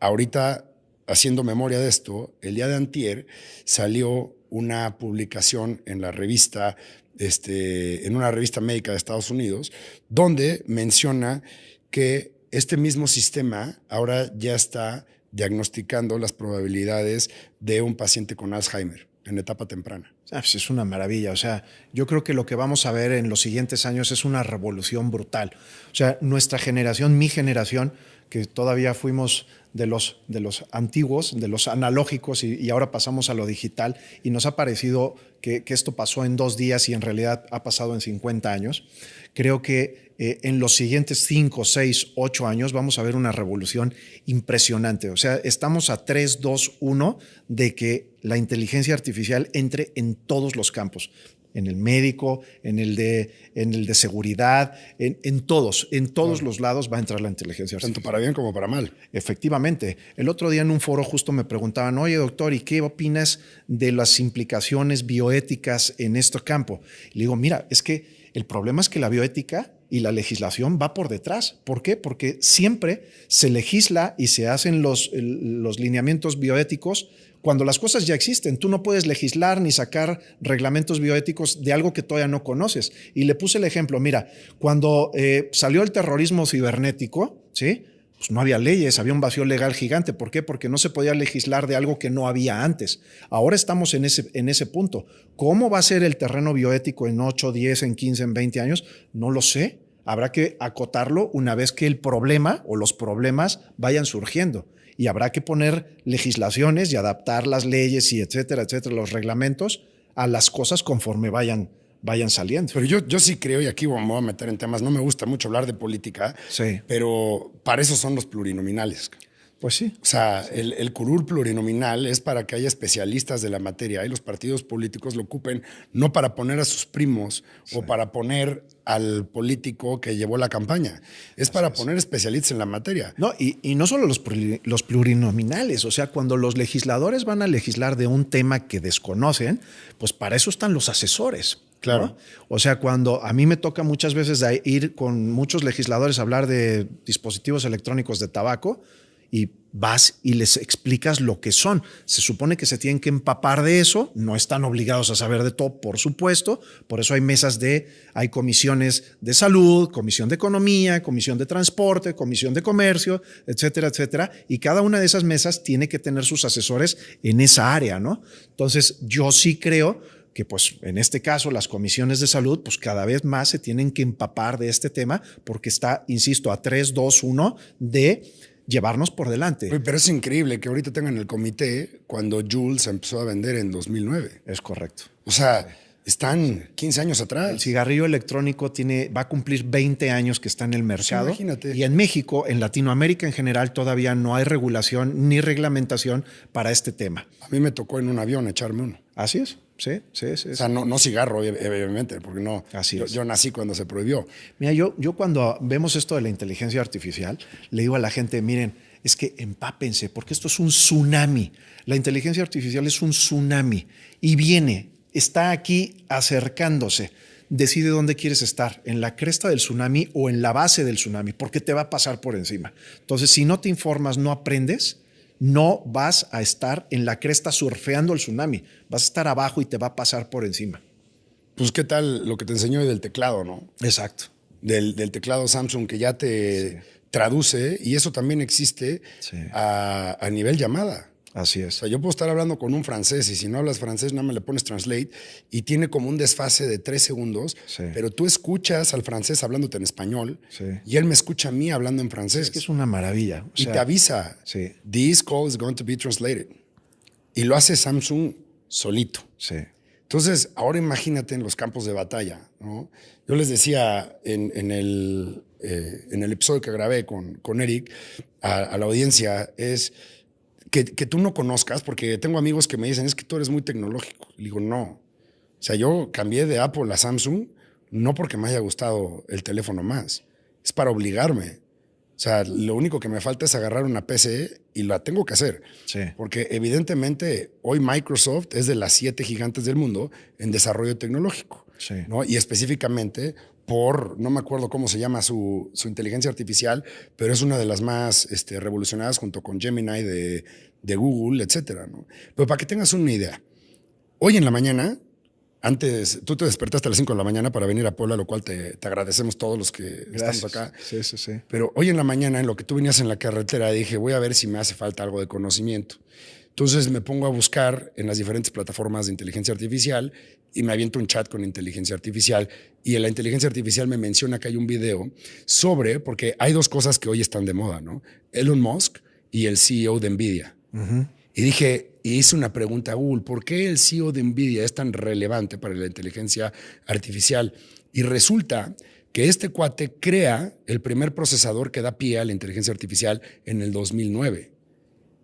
ahorita haciendo memoria de esto, el día de antier salió una publicación en la revista, en una revista médica de Estados Unidos, donde menciona que este mismo sistema ahora ya está diagnosticando las probabilidades de un paciente con Alzheimer en etapa temprana. Pues es una maravilla. O sea, yo creo que lo que vamos a ver en los siguientes años es una revolución brutal. O sea, nuestra generación, mi generación, que todavía fuimos de los antiguos, de los analógicos y ahora pasamos a lo digital y nos ha parecido que esto pasó en 2 días y en realidad ha pasado en 50 años. Creo que en los siguientes 5, 6, 8 años vamos a ver una revolución impresionante. O sea, estamos a 3, 2, 1 de que la inteligencia artificial entre en todos los campos. En el médico, en el de seguridad, en todos los lados va a entrar la inteligencia artificial. Tanto para bien como para mal. Efectivamente. El otro día en un foro justo me preguntaban, oye doctor, ¿y qué opinas de las implicaciones bioéticas en este campo? Y le digo, mira, es que el problema es que la bioética y la legislación va por detrás. ¿Por qué? Porque siempre se legisla y se hacen los lineamientos bioéticos cuando las cosas ya existen. Tú no puedes legislar ni sacar reglamentos bioéticos de algo que todavía no conoces. Y le puse el ejemplo, mira, cuando salió el terrorismo cibernético, ¿sí? Pues no había leyes, había un vacío legal gigante. ¿Por qué? Porque no se podía legislar de algo que no había antes. Ahora estamos en ese punto. ¿Cómo va a ser el terreno bioético en 8, 10, en 15, en 20 años? No lo sé. Habrá que acotarlo una vez que el problema o los problemas vayan surgiendo. Y habrá que poner legislaciones y adaptar las leyes y etcétera, los reglamentos a las cosas conforme vayan saliendo. Pero yo sí creo, y aquí me voy a meter en temas, no me gusta mucho hablar de política, sí, pero para eso son los plurinominales. Pues sí. O sea, el curul plurinominal es para que haya especialistas de la materia y los partidos políticos lo ocupen no para poner a sus primos o para poner al político que llevó la campaña. Es para poner especialistas en la materia. No, y no solo los plurinominales. O sea, cuando los legisladores van a legislar de un tema que desconocen, pues para eso están los asesores. Claro. ¿No? O sea, cuando a mí me toca muchas veces ir con muchos legisladores a hablar de dispositivos electrónicos de tabaco, y vas y les explicas lo que son. Se supone que se tienen que empapar de eso, no están obligados a saber de todo, por supuesto. Por eso hay comisiones de salud, comisión de economía, comisión de transporte, comisión de comercio, etcétera, etcétera. Y cada una de esas mesas tiene que tener sus asesores en esa área, ¿no? Entonces, yo sí creo que pues en este caso las comisiones de salud pues cada vez más se tienen que empapar de este tema porque está, insisto, a 3, 2, 1 de llevarnos por delante. Pero es increíble que ahorita tengan el comité cuando Juul se empezó a vender en 2009. Es correcto. O sea, están 15 años atrás. El cigarrillo electrónico va a cumplir 20 años que está en el mercado. Sí, imagínate. Y en México, en Latinoamérica en general, todavía no hay regulación ni reglamentación para este tema. A mí me tocó en un avión echarme uno. Así es. Sí. O sea, no cigarro, obviamente, porque no. Así es. Yo nací cuando se prohibió. Mira, yo cuando vemos esto de la inteligencia artificial, le digo a la gente, miren, es que empápense, porque esto es un tsunami. La inteligencia artificial es un tsunami y está aquí acercándose. Decide dónde quieres estar, en la cresta del tsunami o en la base del tsunami, porque te va a pasar por encima. Entonces, si no te informas, no aprendes, no vas a estar en la cresta surfeando el tsunami. Vas a estar abajo y te va a pasar por encima. Pues, ¿qué tal lo que te enseñó del teclado, no? Exacto. Del teclado Samsung que ya te traduce, y eso también existe a nivel llamada. Así O es. sea, yo puedo estar hablando con un francés y si no hablas francés, nada más le pones translate y tiene como un desfase de 3 segundos, Sí. pero tú escuchas al francés hablándote en español Sí. y él me escucha a mí hablando en francés. Es que es una maravilla. O Y sea, te avisa, Sí. this call is going to be translated. Y lo hace Samsung solito. Sí. Entonces, ahora imagínate en los campos de batalla, ¿no? Yo les decía en el episodio que grabé con Eric a la audiencia, es que tú no conozcas, porque tengo amigos que me dicen, es que tú eres muy tecnológico. Y digo, no. O sea, yo cambié de Apple a Samsung no porque me haya gustado el teléfono más, es para obligarme. O sea, lo único que me falta es agarrar una PC y la tengo que hacer. Sí. Porque evidentemente hoy Microsoft es de las 7 gigantes del mundo en desarrollo tecnológico. Sí. ¿No? Y específicamente por, no me acuerdo cómo se llama su inteligencia artificial, pero es una de las más revolucionadas junto con Gemini de Google, etcétera, ¿no? Pero para que tengas una idea, hoy en la mañana, antes, tú te despertaste a las 5 de la mañana para venir a Puebla, lo cual te agradecemos todos los que estamos acá. Sí, sí, sí. Pero hoy en la mañana, en lo que tú venías en la carretera, dije, voy a ver si me hace falta algo de conocimiento. Entonces me pongo a buscar en las diferentes plataformas de inteligencia artificial y me aviento un chat con inteligencia artificial. Y en la inteligencia artificial me menciona que hay un video sobre, porque hay dos cosas que hoy están de moda, ¿no? Elon Musk y el CEO de NVIDIA. Y dije, y hice una pregunta a Google, ¿por qué el CEO de NVIDIA es tan relevante para la inteligencia artificial? Y resulta que este cuate crea el primer procesador que da pie a la inteligencia artificial en el 2009.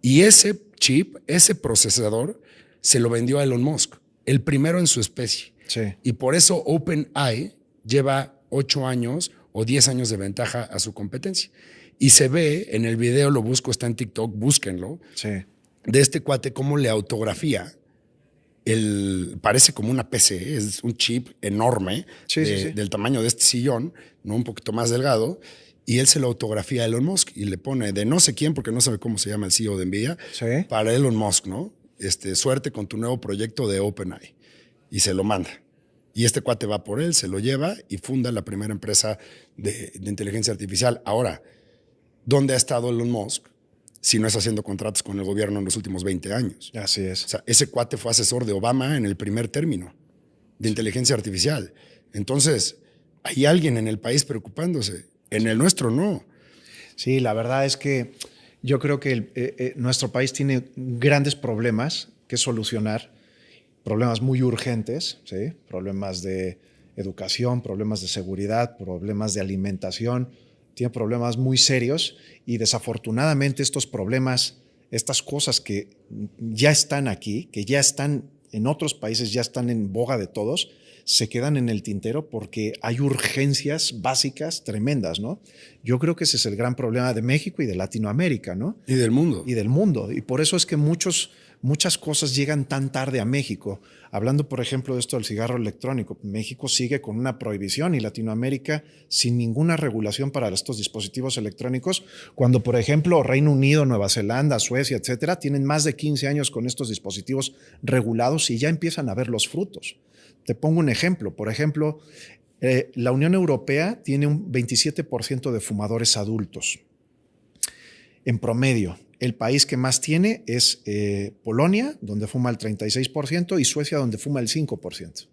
Y ese chip, ese procesador, se lo vendió a Elon Musk, el primero en su especie. Sí. Y por eso OpenAI lleva 8 años o 10 años de ventaja a su competencia. Y se ve en el video, lo busco, está en TikTok, búsquenlo, Sí. de este cuate cómo le autografía. Parece como una PC, es un chip enorme Sí, sí, sí. del tamaño de este sillón, ¿no? Un poquito más delgado, y él se lo autografía a Elon Musk y le pone de no sé quién, porque no sabe cómo se llama el CEO de NVIDIA, Sí. para Elon Musk, ¿no? Suerte con tu nuevo proyecto de OpenAI. Y se lo manda. Y este cuate va por él, se lo lleva y funda la primera empresa de inteligencia artificial. Ahora, ¿dónde ha estado Elon Musk si no es haciendo contratos con el gobierno en los últimos 20 años? Así es. O sea, ese cuate fue asesor de Obama en el primer término de inteligencia artificial. Entonces, hay alguien en el país preocupándose. En el nuestro no. Sí, la verdad es que yo creo que nuestro país tiene grandes problemas que solucionar, problemas muy urgentes, ¿sí? Problemas de educación, problemas de seguridad, problemas de alimentación, tiene problemas muy serios y desafortunadamente estos problemas, estas cosas que ya están aquí, que ya están en otros países, ya están en boga de todos, se quedan en el tintero porque hay urgencias básicas tremendas, ¿no? Yo creo que ese es el gran problema de México y de Latinoamérica, ¿no? Y del mundo. Y del mundo. Y por eso es que muchas cosas llegan tan tarde a México. Hablando, por ejemplo, de esto del cigarro electrónico, México sigue con una prohibición y Latinoamérica sin ninguna regulación para estos dispositivos electrónicos, cuando, por ejemplo, Reino Unido, Nueva Zelanda, Suecia, etcétera, tienen más de 15 años con estos dispositivos regulados y ya empiezan a ver los frutos. Te pongo un ejemplo. Por ejemplo, la Unión Europea tiene un 27% de fumadores adultos. En promedio, el país que más tiene es Polonia, donde fuma el 36%, y Suecia, donde fuma el 5%.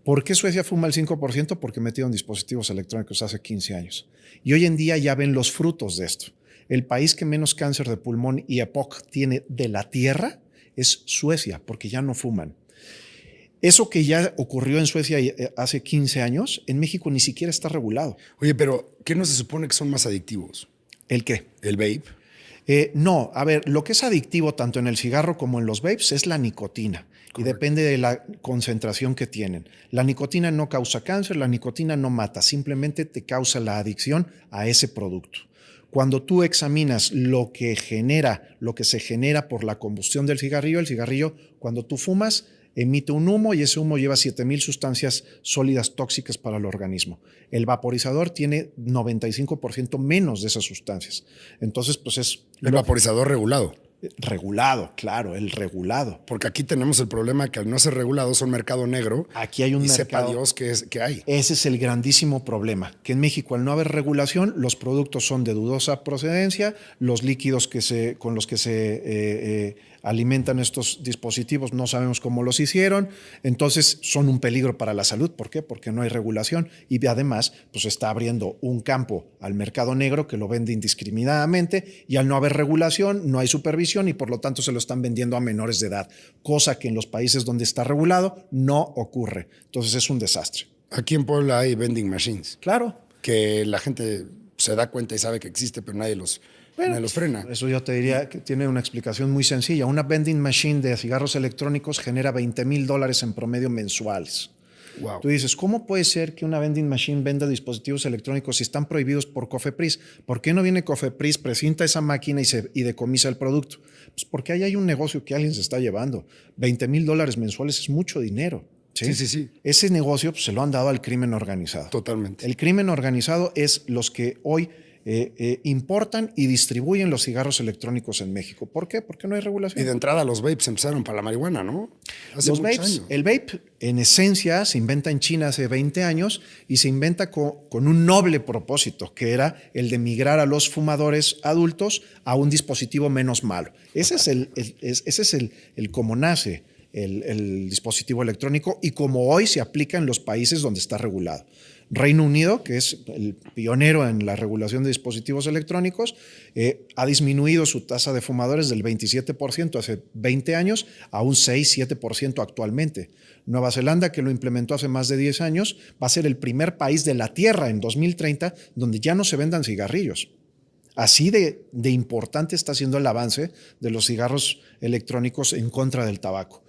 ¿Por qué Suecia fuma el 5%? Porque metieron dispositivos electrónicos hace 15 años. Y hoy en día ya ven los frutos de esto. El país que menos cáncer de pulmón y EPOC tiene de la tierra es Suecia, porque ya no fuman. Eso que ya ocurrió en Suecia hace 15 años, en México ni siquiera está regulado. Oye, pero ¿qué no se supone que son más adictivos? ¿El qué? ¿El vape? No, a ver, lo que es adictivo tanto en el cigarro como en los vapes es la nicotina. Correcto. Y depende de la concentración que tienen. La nicotina no causa cáncer, la nicotina no mata, simplemente te causa la adicción a ese producto. Cuando tú examinas lo que se genera por la combustión del cigarrillo, el cigarrillo, cuando tú fumas, emite un humo y ese humo lleva 7,000 sustancias sólidas tóxicas para el organismo. El vaporizador tiene 95% menos de esas sustancias. Entonces, pues es... El vaporizador regulado. Regulado, claro, el regulado. Porque aquí tenemos el problema que al no ser regulado son mercado negro. Aquí hay un y mercado. Sepa Dios que hay. Ese es el grandísimo problema, que en México al no haber regulación, los productos son de dudosa procedencia, los líquidos con los que se alimentan estos dispositivos no sabemos cómo los hicieron, entonces son un peligro para la salud. ¿Por qué? Porque no hay regulación y además pues está abriendo un campo al mercado negro que lo vende indiscriminadamente y al no haber regulación no hay supervisión y por lo tanto se lo están vendiendo a menores de edad, cosa que en los países donde está regulado no ocurre. Entonces es un desastre. Aquí en Puebla hay vending machines. Claro. Que la gente se da cuenta y sabe que existe, pero nadie los frena. Eso yo te diría que tiene una explicación muy sencilla. Una vending machine de cigarros electrónicos genera $20,000 en promedio mensuales. Wow. Tú dices, ¿cómo puede ser que una vending machine venda dispositivos electrónicos si están prohibidos por Cofepris? ¿Por qué no viene Cofepris, precinta esa máquina y decomisa el producto? Pues porque ahí hay un negocio que alguien se está llevando. $20,000 mensuales es mucho dinero. Sí. Ese negocio pues, se lo han dado al crimen organizado. Totalmente. El crimen organizado es los que hoy importan y distribuyen los cigarros electrónicos en México. ¿Por qué? Porque no hay regulación. Y de entrada los vapes empezaron para la marihuana, ¿no? Hace los muchos vapes, años. El vape en esencia se inventa en China hace 20 años y se inventa con un noble propósito, que era el de migrar a los fumadores adultos a un dispositivo menos malo. Ese es el cómo nace el dispositivo electrónico y como hoy se aplica en los países donde está regulado. Reino Unido, que es el pionero en la regulación de dispositivos electrónicos, ha disminuido su tasa de fumadores del 27% hace 20 años a un 6-7% actualmente. Nueva Zelanda, que lo implementó hace más de 10 años, va a ser el primer país de la Tierra en 2030 donde ya no se vendan cigarrillos. Así de importante está siendo el avance de los cigarros electrónicos en contra del tabaco.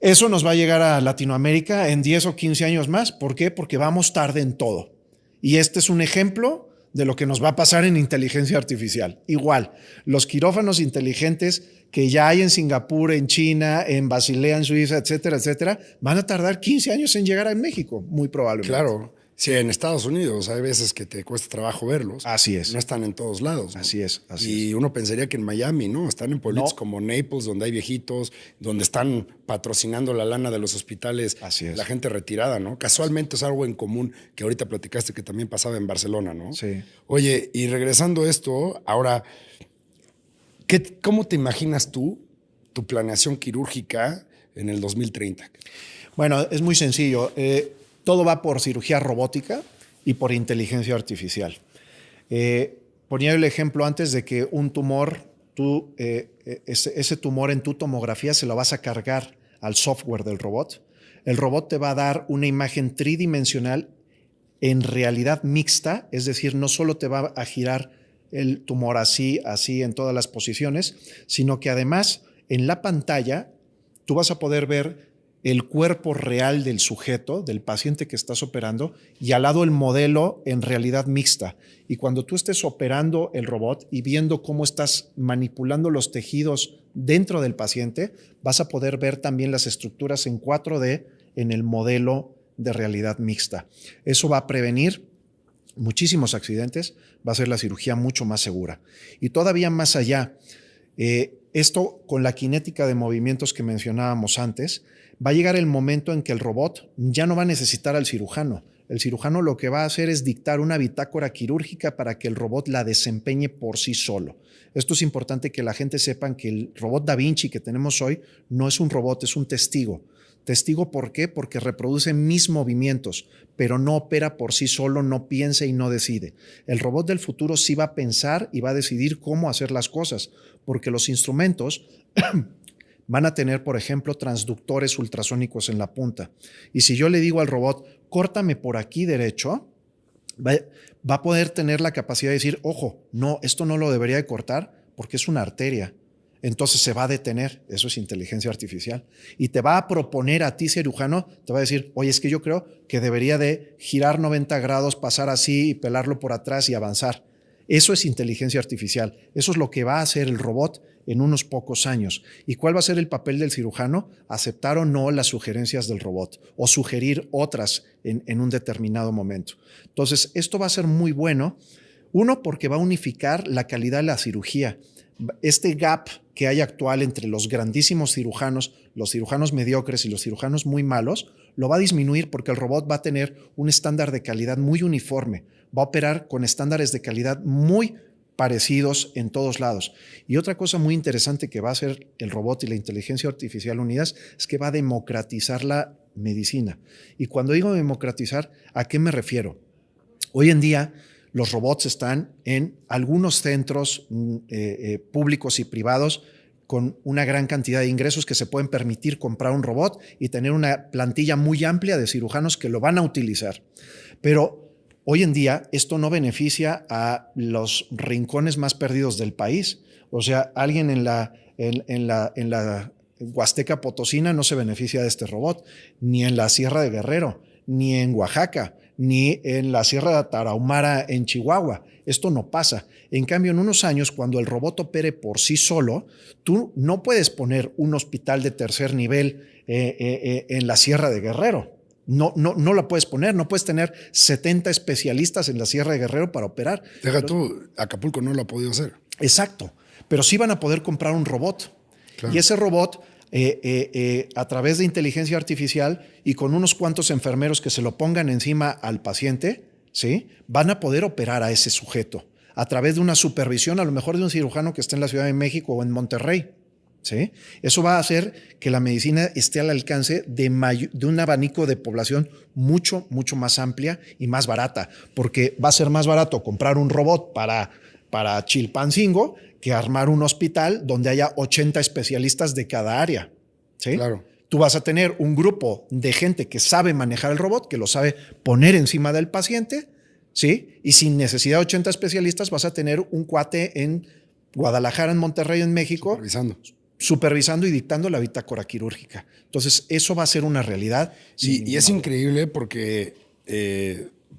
Eso nos va a llegar a Latinoamérica en 10 o 15 años más. ¿Por qué? Porque vamos tarde en todo. Y este es un ejemplo de lo que nos va a pasar en inteligencia artificial. Igual, los quirófanos inteligentes que ya hay en Singapur, en China, en Basilea, en Suiza, etcétera, etcétera, van a tardar 15 años en llegar a México, muy probablemente. Claro. Sí, en Estados Unidos hay veces que te cuesta trabajo verlos. Así es. No están en todos lados, ¿no? Así es. Y uno pensaría que en Miami, ¿no? Están en pueblitos como Naples, donde hay viejitos, donde están patrocinando la lana de los hospitales. Así es. La gente retirada, ¿no? Casualmente es algo en común que ahorita platicaste que también pasaba en Barcelona, ¿no? Sí. Oye, y regresando a esto, ahora, ¿cómo te imaginas tú tu planeación quirúrgica en el 2030? Bueno, es muy sencillo. Todo va por cirugía robótica y por inteligencia artificial. Ponía el ejemplo antes de que un tumor, ese tumor en tu tomografía se lo vas a cargar al software del robot. El robot te va a dar una imagen tridimensional en realidad mixta, es decir, no solo te va a girar el tumor así en todas las posiciones, sino que además en la pantalla tú vas a poder ver el cuerpo real del sujeto, del paciente que estás operando, y al lado el modelo en realidad mixta. Y cuando tú estés operando el robot y viendo cómo estás manipulando los tejidos dentro del paciente, vas a poder ver también las estructuras en 4D en el modelo de realidad mixta. Eso va a prevenir muchísimos accidentes, va a hacer la cirugía mucho más segura. Y todavía más allá, esto con la cinética de movimientos que mencionábamos antes, va a llegar el momento en que el robot ya no va a necesitar al cirujano. El cirujano lo que va a hacer es dictar una bitácora quirúrgica para que el robot la desempeñe por sí solo. Esto es importante que la gente sepa que el robot Da Vinci que tenemos hoy no es un robot, es un testigo. ¿Testigo por qué? Porque reproduce mis movimientos, pero no opera por sí solo, no piensa y no decide. El robot del futuro sí va a pensar y va a decidir cómo hacer las cosas, porque los instrumentos van a tener, por ejemplo, transductores ultrasónicos en la punta. Y si yo le digo al robot, córtame por aquí derecho, va a poder tener la capacidad de decir, ojo, no, esto no lo debería de cortar porque es una arteria. Entonces se va a detener, eso es inteligencia artificial. Y te va a proponer a ti, cirujano, te va a decir, oye, es que yo creo que debería de girar 90 grados, pasar así y pelarlo por atrás y avanzar. Eso es inteligencia artificial. Eso es lo que va a hacer el robot en unos pocos años. ¿Y cuál va a ser el papel del cirujano? Aceptar o no las sugerencias del robot o sugerir otras en un determinado momento. Entonces, esto va a ser muy bueno. Uno, porque va a unificar la calidad de la cirugía. este gap que hay actual entre los grandísimos cirujanos, los cirujanos mediocres y los cirujanos muy malos, lo va a disminuir porque el robot va a tener un estándar de calidad muy uniforme, va a operar con estándares de calidad muy parecidos en todos lados. Y otra cosa muy interesante que va a hacer el robot y la inteligencia artificial unidas es que va a democratizar la medicina. Y cuando digo democratizar, ¿a qué me refiero? Hoy en día los robots están en algunos centros públicos y privados con una gran cantidad de ingresos que se pueden permitir comprar un robot y tener una plantilla muy amplia de cirujanos que lo van a utilizar. Pero hoy en día esto no beneficia a los rincones más perdidos del país. O sea, alguien en la Huasteca Potosina no se beneficia de este robot, ni en la Sierra de Guerrero, ni en Oaxaca, ni en la Sierra de Tarahumara en Chihuahua. Esto no pasa. En cambio, en unos años, cuando el robot opere por sí solo, tú no puedes poner un hospital de tercer nivel en la Sierra de Guerrero. No la puedes poner, no puedes tener 70 especialistas en la Sierra de Guerrero para operar. Acapulco no lo ha podido hacer. Exacto, pero sí van a poder comprar un robot. Claro. Y ese robot, a través de inteligencia artificial y con unos cuantos enfermeros que se lo pongan encima al paciente, ¿sí? Van a poder operar a ese sujeto a través de una supervisión, a lo mejor de un cirujano que esté en la Ciudad de México o en Monterrey. ¿Sí? Eso va a hacer que la medicina esté al alcance de un abanico de población mucho, mucho más amplia y más barata, porque va a ser más barato comprar un robot para Chilpancingo que armar un hospital donde haya 80 especialistas de cada área. ¿Sí? Claro. Tú vas a tener un grupo de gente que sabe manejar el robot, que lo sabe poner encima del paciente, ¿sí? Y sin necesidad de 80 especialistas vas a tener un cuate en Guadalajara, en Monterrey, en México, supervisando y dictando la bitácora quirúrgica. Entonces, eso va a ser una realidad. Y es increíble porque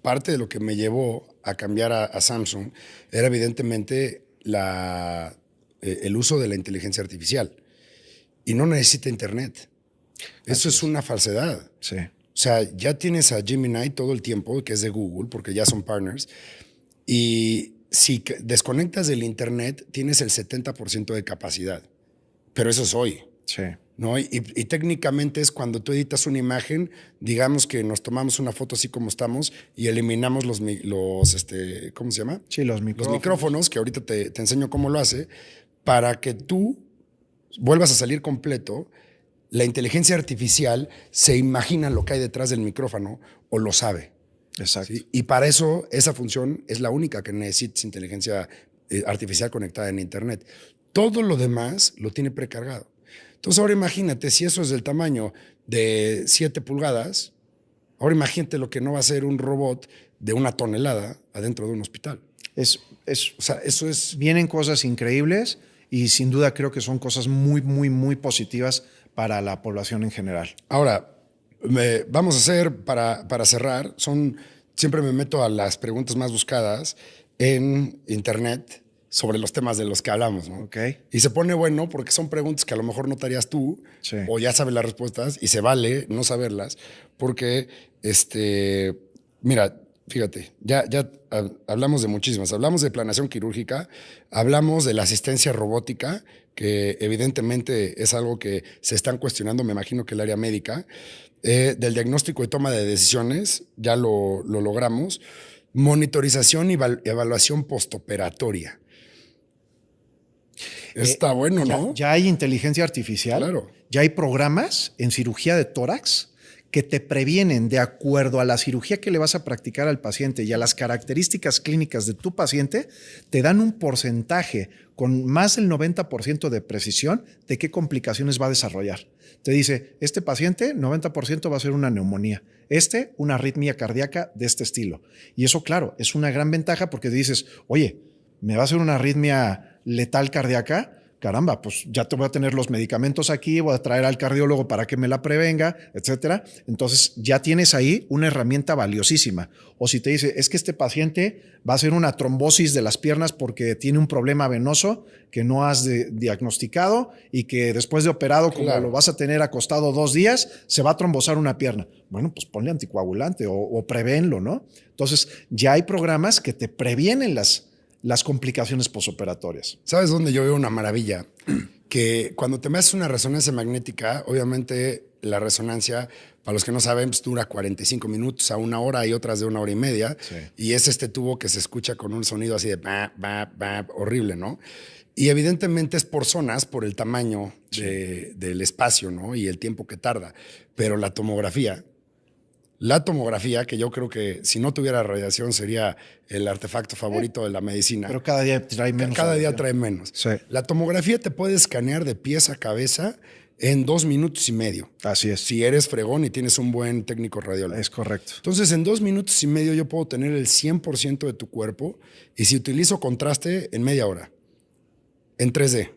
parte de lo que me llevó a cambiar a Samsung era evidentemente el uso de la inteligencia artificial. Y no necesita internet. Eso es una falsedad. Sí. O sea, ya tienes a Gemini todo el tiempo, que es de Google, porque ya son partners. Y si desconectas del internet, tienes el 70% de capacidad. Pero eso es hoy. Sí. ¿No? Y técnicamente es cuando tú editas una imagen, digamos que nos tomamos una foto así como estamos y eliminamos los ¿cómo se llama? Sí, los micrófonos. Los micrófonos, que ahorita te enseño cómo lo hace, para que tú vuelvas a salir completo. La inteligencia artificial se imagina lo que hay detrás del micrófono o lo sabe. Exacto. ¿Sí? Y para eso, esa función es la única que necesitas inteligencia artificial conectada en internet. Todo lo demás lo tiene precargado. Entonces ahora imagínate, si eso es del tamaño de 7 pulgadas, ahora imagínate lo que no va a ser un robot de 1 tonelada adentro de un hospital. O sea, eso es... Vienen cosas increíbles y sin duda creo que son cosas muy, muy, muy positivas para la población en general. Ahora, vamos a hacer, para cerrar, siempre me meto a las preguntas más buscadas en internet sobre los temas de los que hablamos, ¿no? Okay. Y se pone bueno porque son preguntas que a lo mejor no te harías tú, sí, o ya sabes las respuestas y se vale no saberlas porque, mira, fíjate, ya hablamos de muchísimas. Hablamos de planeación quirúrgica, hablamos de la asistencia robótica, que evidentemente es algo que se están cuestionando, me imagino que el área médica, del diagnóstico y toma de decisiones, ya lo logramos, monitorización y evaluación postoperatoria. Está bueno, ¿no? Ya hay inteligencia artificial, claro. Ya hay programas en cirugía de tórax que te previenen de acuerdo a la cirugía que le vas a practicar al paciente y a las características clínicas de tu paciente, te dan un porcentaje con más del 90% de precisión de qué complicaciones va a desarrollar. Te dice, este paciente 90% va a ser una neumonía, una arritmia cardíaca de este estilo. Y eso, claro, es una gran ventaja porque dices, oye, me va a hacer una arritmia letal cardíaca, caramba, pues ya te voy a tener los medicamentos aquí, voy a traer al cardiólogo para que me la prevenga, etcétera. Entonces ya tienes ahí una herramienta valiosísima. O si te dice, es que este paciente va a hacer una trombosis de las piernas porque tiene un problema venoso que no has diagnosticado y que después de operado, como lo vas a tener acostado 2 días, se va a trombosar una pierna. Bueno, pues ponle anticoagulante o prevénlo, ¿no? Entonces ya hay programas que te previenen las complicaciones posoperatorias. ¿Sabes dónde yo veo una maravilla? Que cuando te haces una resonancia magnética, obviamente la resonancia, para los que no saben, pues dura 45 minutos a 1 hora y otras de 1 hora y media. Sí. Y es este tubo que se escucha con un sonido así de horrible, ¿no? Y evidentemente es por zonas, por el tamaño del espacio, ¿no? Y el tiempo que tarda. Pero la tomografía, que yo creo que si no tuviera radiación sería el artefacto favorito de la medicina. Pero cada día trae menos. Cada día trae menos. Sí. La tomografía te puede escanear de pies a cabeza en 2 minutos y medio. Así es. Si eres fregón y tienes un buen técnico radiólogo. Es correcto. Entonces, en 2 minutos y medio yo puedo tener el 100% de tu cuerpo y si utilizo contraste, en media hora. En 3D.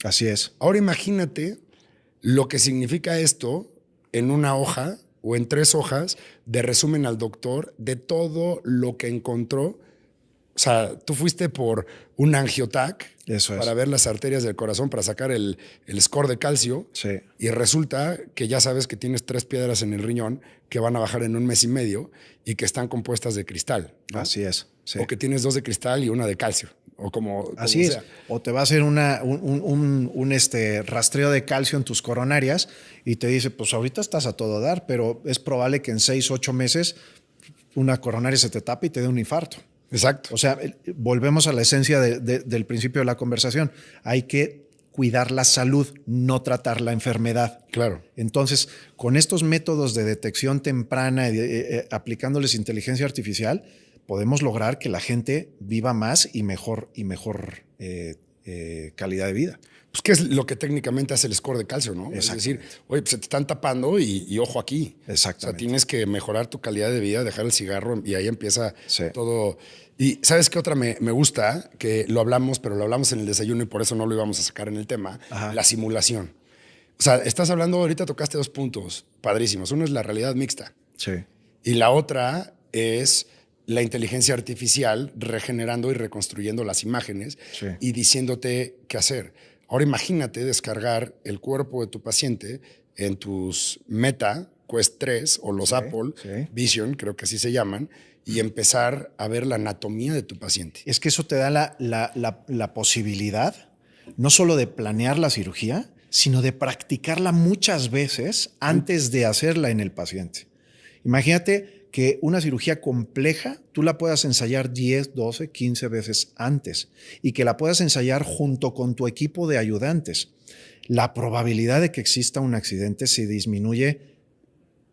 Así es. Ahora imagínate lo que significa esto en una hoja o en 3 hojas de resumen al doctor de todo lo que encontró. O sea, tú fuiste por un angiotac para ver las arterias del corazón, para sacar el score de calcio. Sí. Y resulta que ya sabes que tienes 3 piedras en el riñón que van a bajar en 1 mes y medio y que están compuestas de cristal, ¿no? Así es. Sí. O que tienes 2 de cristal y 1 de calcio. O como Así es. sea. O te va a hacer un rastreo de calcio en tus coronarias y te dice, pues ahorita estás a todo dar, pero es probable que en 6, 8 meses una coronaria se te tape y te dé un infarto. Exacto. O sea, volvemos a la esencia del principio de la conversación. Hay que cuidar la salud, no tratar la enfermedad. Claro. Entonces, con estos métodos de detección temprana, aplicándoles inteligencia artificial, podemos lograr que la gente viva más y mejor calidad de vida. Pues qué es lo que técnicamente hace el score de calcio, ¿no? Es decir, oye, pues se te están tapando y ojo aquí. Exactamente. O sea, tienes que mejorar tu calidad de vida, dejar el cigarro y ahí empieza Sí. todo. Y ¿sabes qué otra me gusta? Que lo hablamos, pero lo hablamos en el desayuno y por eso no lo íbamos a sacar en el tema. Ajá. La simulación. O sea, estás hablando, ahorita tocaste 2 puntos padrísimos. Uno es la realidad mixta. Sí. Y la otra es la inteligencia artificial regenerando y reconstruyendo las imágenes y diciéndote qué hacer. Ahora imagínate descargar el cuerpo de tu paciente en tus Meta, Quest 3 o los Apple Vision, creo que así se llaman, y empezar a ver la anatomía de tu paciente. Es que eso te da la posibilidad no solo de planear la cirugía, sino de practicarla muchas veces antes de hacerla en el paciente. Imagínate que una cirugía compleja tú la puedas ensayar 10, 12, 15 veces antes y que la puedas ensayar junto con tu equipo de ayudantes. La probabilidad de que exista un accidente se disminuye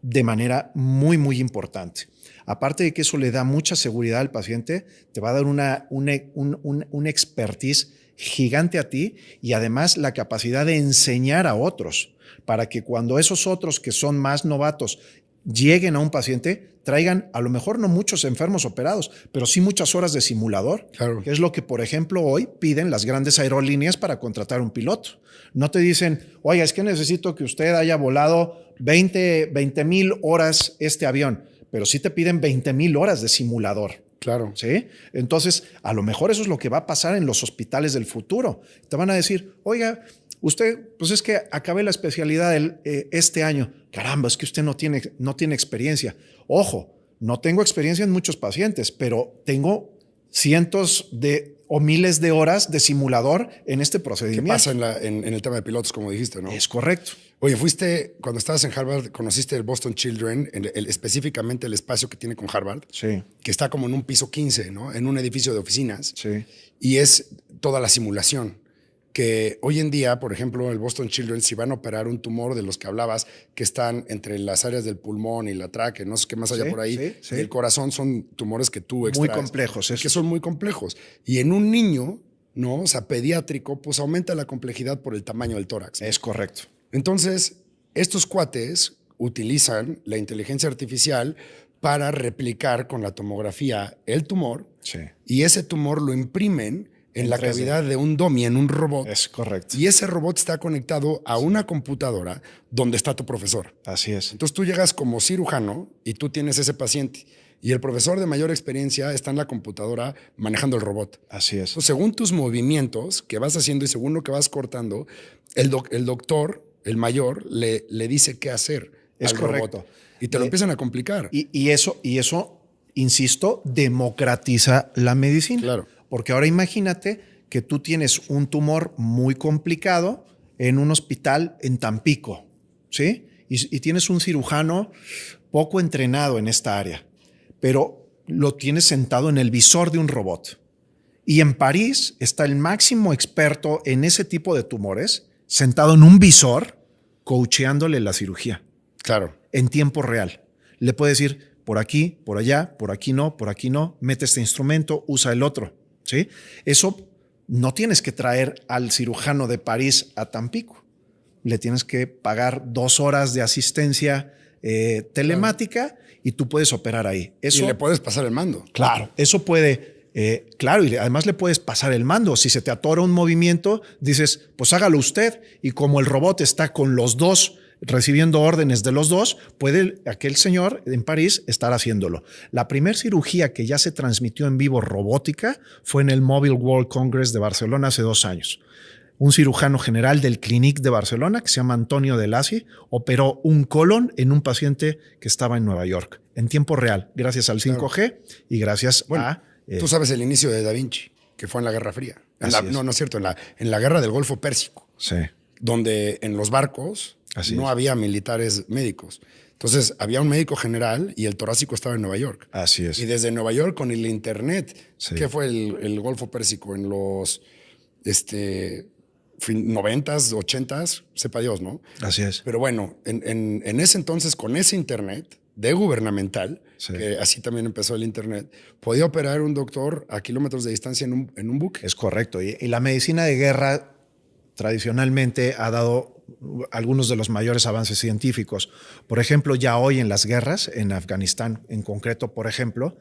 de manera muy, muy importante. Aparte de que eso le da mucha seguridad al paciente, te va a dar una expertise gigante a ti y además la capacidad de enseñar a otros para que cuando esos otros que son más novatos lleguen a un paciente, traigan a lo mejor no muchos enfermos operados, pero sí muchas horas de simulador, claro. Que es lo que, por ejemplo, hoy piden las grandes aerolíneas para contratar un piloto. No te dicen, oiga, es que necesito que usted haya volado 20,000 horas este avión, pero sí te piden 20,000 horas de simulador. Claro. ¿Sí? Entonces, a lo mejor eso es lo que va a pasar en los hospitales del futuro. Te van a decir, oiga, usted, pues es que acabé la especialidad este año. Caramba, es que usted no tiene experiencia. Ojo, no tengo experiencia en muchos pacientes, pero tengo cientos o miles de horas de simulador en este procedimiento. ¿Qué pasa en el tema de pilotos, como dijiste, no? Es correcto. Oye, cuando estabas en Harvard, conociste el Boston Children, específicamente el espacio que tiene con Harvard, Sí. que está como en un piso 15, ¿no? En un edificio de oficinas. Sí. Y es toda la simulación. Que hoy en día, por ejemplo, el Boston Children, si van a operar un tumor de los que hablabas, que están entre las áreas del pulmón y la tráquea, no sé qué más haya por ahí, y el corazón, son tumores que tú extraes. Muy complejos. Que son muy complejos. Y en un niño, ¿no? O sea, pediátrico, pues aumenta la complejidad por el tamaño del tórax, ¿no? Es correcto. Entonces, estos cuates utilizan la inteligencia artificial para replicar con la tomografía el tumor y ese tumor lo imprimen en la 3D. Cavidad de un dummy, en un robot. Es correcto. Y ese robot está conectado a una computadora donde está tu profesor. Así es. Entonces tú llegas como cirujano y tú tienes ese paciente. Y el profesor de mayor experiencia está en la computadora manejando el robot. Así es. Entonces, según tus movimientos que vas haciendo y según lo que vas cortando, el doctor, el mayor, le dice qué hacer. Es al correcto. Robot. Y te lo empiezan a complicar. Y eso, insisto, democratiza la medicina. Claro. Porque ahora imagínate que tú tienes un tumor muy complicado en un hospital en Tampico, ¿sí? Y tienes un cirujano poco entrenado en esta área, pero lo tienes sentado en el visor de un robot. Y en París está el máximo experto en ese tipo de tumores, sentado en un visor, coacheándole la cirugía. Claro. En tiempo real. Le puede decir por aquí, por allá, por aquí no, mete este instrumento, usa el otro, ¿sí? Eso no tienes que traer al cirujano de París a Tampico. Le tienes que pagar 2 horas de asistencia telemática y tú puedes operar ahí. Eso, y le puedes pasar el mando. Claro, eso puede... claro, y además le puedes pasar el mando. Si se te atora un movimiento, dices, pues hágalo usted. Y como el robot está con los dos, recibiendo órdenes de los dos, puede aquel señor en París estar haciéndolo. La primera cirugía que ya se transmitió en vivo robótica fue en el Mobile World Congress de Barcelona hace 2 años. Un cirujano general del Clinic de Barcelona, que se llama Antonio De Lassi, operó un colon en un paciente que estaba en Nueva York, en tiempo real, gracias al 5G y gracias a... Tú sabes el inicio de Da Vinci, que fue en la Guerra Fría. No es cierto, en la Guerra del Golfo Pérsico. Sí. Donde en los barcos no había militares médicos. Entonces había un médico general y el torácico estaba en Nueva York. Así es. Y desde Nueva York con el internet, ¿qué fue el Golfo Pérsico? En los 90s, 80s, sepa Dios, ¿no? Así es. Pero bueno, en ese entonces, con ese internet de gubernamental, que así también empezó el internet, podía operar un doctor a kilómetros de distancia en un buque. Es correcto. Y la medicina de guerra tradicionalmente ha dado algunos de los mayores avances científicos. Por ejemplo, ya hoy en las guerras, en Afganistán en concreto, por ejemplo,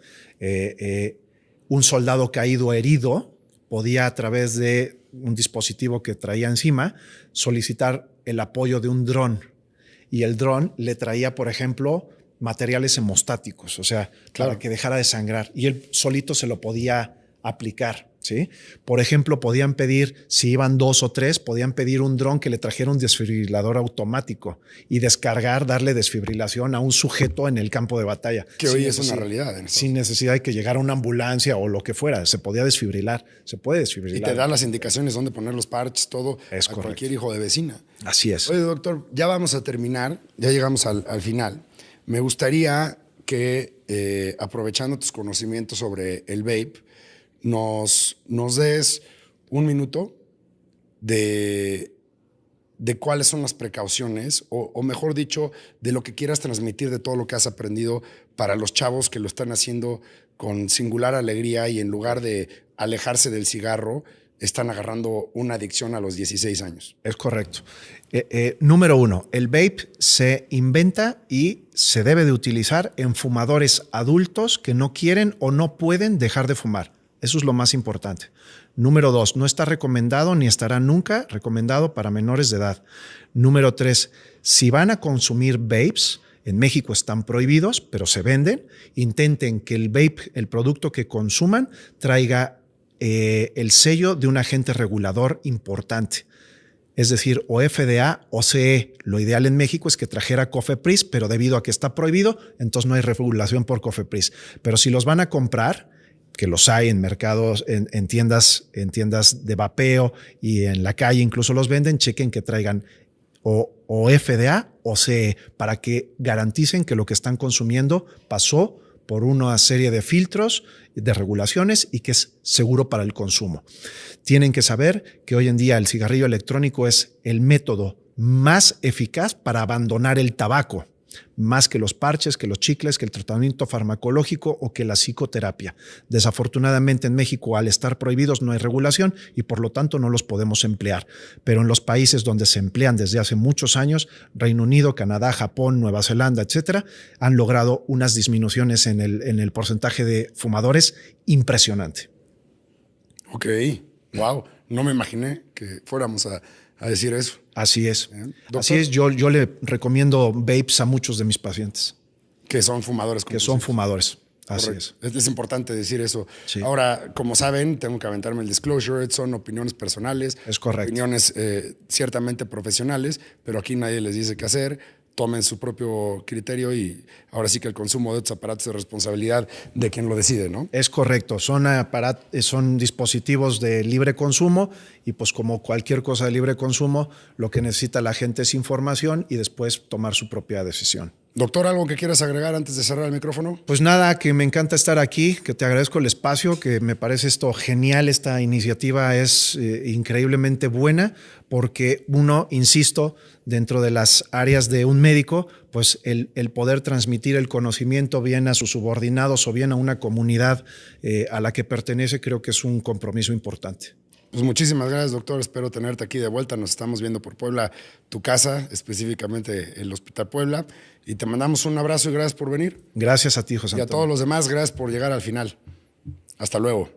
un soldado caído herido podía, a través de un dispositivo que traía encima, solicitar el apoyo de un dron. Y el dron le traía, por ejemplo, materiales hemostáticos, o sea, para que dejara de sangrar. Y él solito se lo podía aplicar, ¿sí? Por ejemplo, podían pedir, si iban 2 o 3, podían pedir un dron que le trajera un desfibrilador automático y descargar, darle desfibrilación a un sujeto en el campo de batalla. Que hoy es una realidad. Sin necesidad de que llegara una ambulancia o lo que fuera. Se podía desfibrilar, se puede desfibrilar. Y te da las indicaciones dónde poner los parches, todo, es a correcto. Cualquier hijo de vecina. Así es. Oye, doctor, ya vamos a terminar, ya llegamos al final. Me gustaría que, aprovechando tus conocimientos sobre el vape, nos des un minuto de cuáles son las precauciones, o mejor dicho, de lo que quieras transmitir de todo lo que has aprendido para los chavos que lo están haciendo con singular alegría y en lugar de alejarse del cigarro, están agarrando una adicción a los 16 años. Es correcto. Número 1, el vape se inventa y se debe de utilizar en fumadores adultos que no quieren o no pueden dejar de fumar. Eso es lo más importante. Número 2, no está recomendado ni estará nunca recomendado para menores de edad. Número 3, si van a consumir vapes, en México están prohibidos, pero se venden, intenten que el vape, el producto que consuman, traiga el sello de un agente regulador importante. Es decir, o FDA o CE. Lo ideal en México es que trajera COFEPRIS, pero debido a que está prohibido, entonces no hay regulación por COFEPRIS. Pero si los van a comprar, que los hay en mercados, en tiendas de vapeo y en la calle incluso los venden, chequen que traigan o FDA o CE para que garanticen que lo que están consumiendo pasó por una serie de filtros, de regulaciones y que es seguro para el consumo. Tienen que saber que hoy en día el cigarrillo electrónico es el método más eficaz para abandonar el tabaco, más que los parches, que los chicles, que el tratamiento farmacológico o que la psicoterapia. Desafortunadamente en México, al estar prohibidos, no hay regulación y por lo tanto no los podemos emplear. Pero en los países donde se emplean desde hace muchos años, Reino Unido, Canadá, Japón, Nueva Zelanda, etcétera, han logrado unas disminuciones en el porcentaje de fumadores impresionante. Ok, wow. No me imaginé que fuéramos a decir eso. Así es. Así es. Yo le recomiendo vapes a muchos de mis pacientes. Que son fumadores. Que son fumadores. Así es. Es importante decir eso. Sí. Ahora, como saben, tengo que aventarme el disclosure. Son opiniones personales. Es correcto. Opiniones ciertamente profesionales, pero aquí nadie les dice qué hacer. tomen su propio criterio y ahora sí que el consumo de estos aparatos es responsabilidad de quien lo decide, ¿no? Es correcto, son dispositivos de libre consumo y pues como cualquier cosa de libre consumo, lo que necesita la gente es información y después tomar su propia decisión. Doctor, ¿algo que quieras agregar antes de cerrar el micrófono? Pues nada, que me encanta estar aquí, que te agradezco el espacio, que me parece esto genial, esta iniciativa es increíblemente buena porque uno, insisto, dentro de las áreas de un médico, pues el poder transmitir el conocimiento bien a sus subordinados o bien a una comunidad a la que pertenece, creo que es un compromiso importante. Pues muchísimas gracias, doctor. Espero tenerte aquí de vuelta. Nos estamos viendo por Puebla, tu casa, específicamente el Hospital Puebla. Y te mandamos un abrazo y gracias por venir. Gracias a ti, José Antonio. Y a todos los demás, gracias por llegar al final. Hasta luego.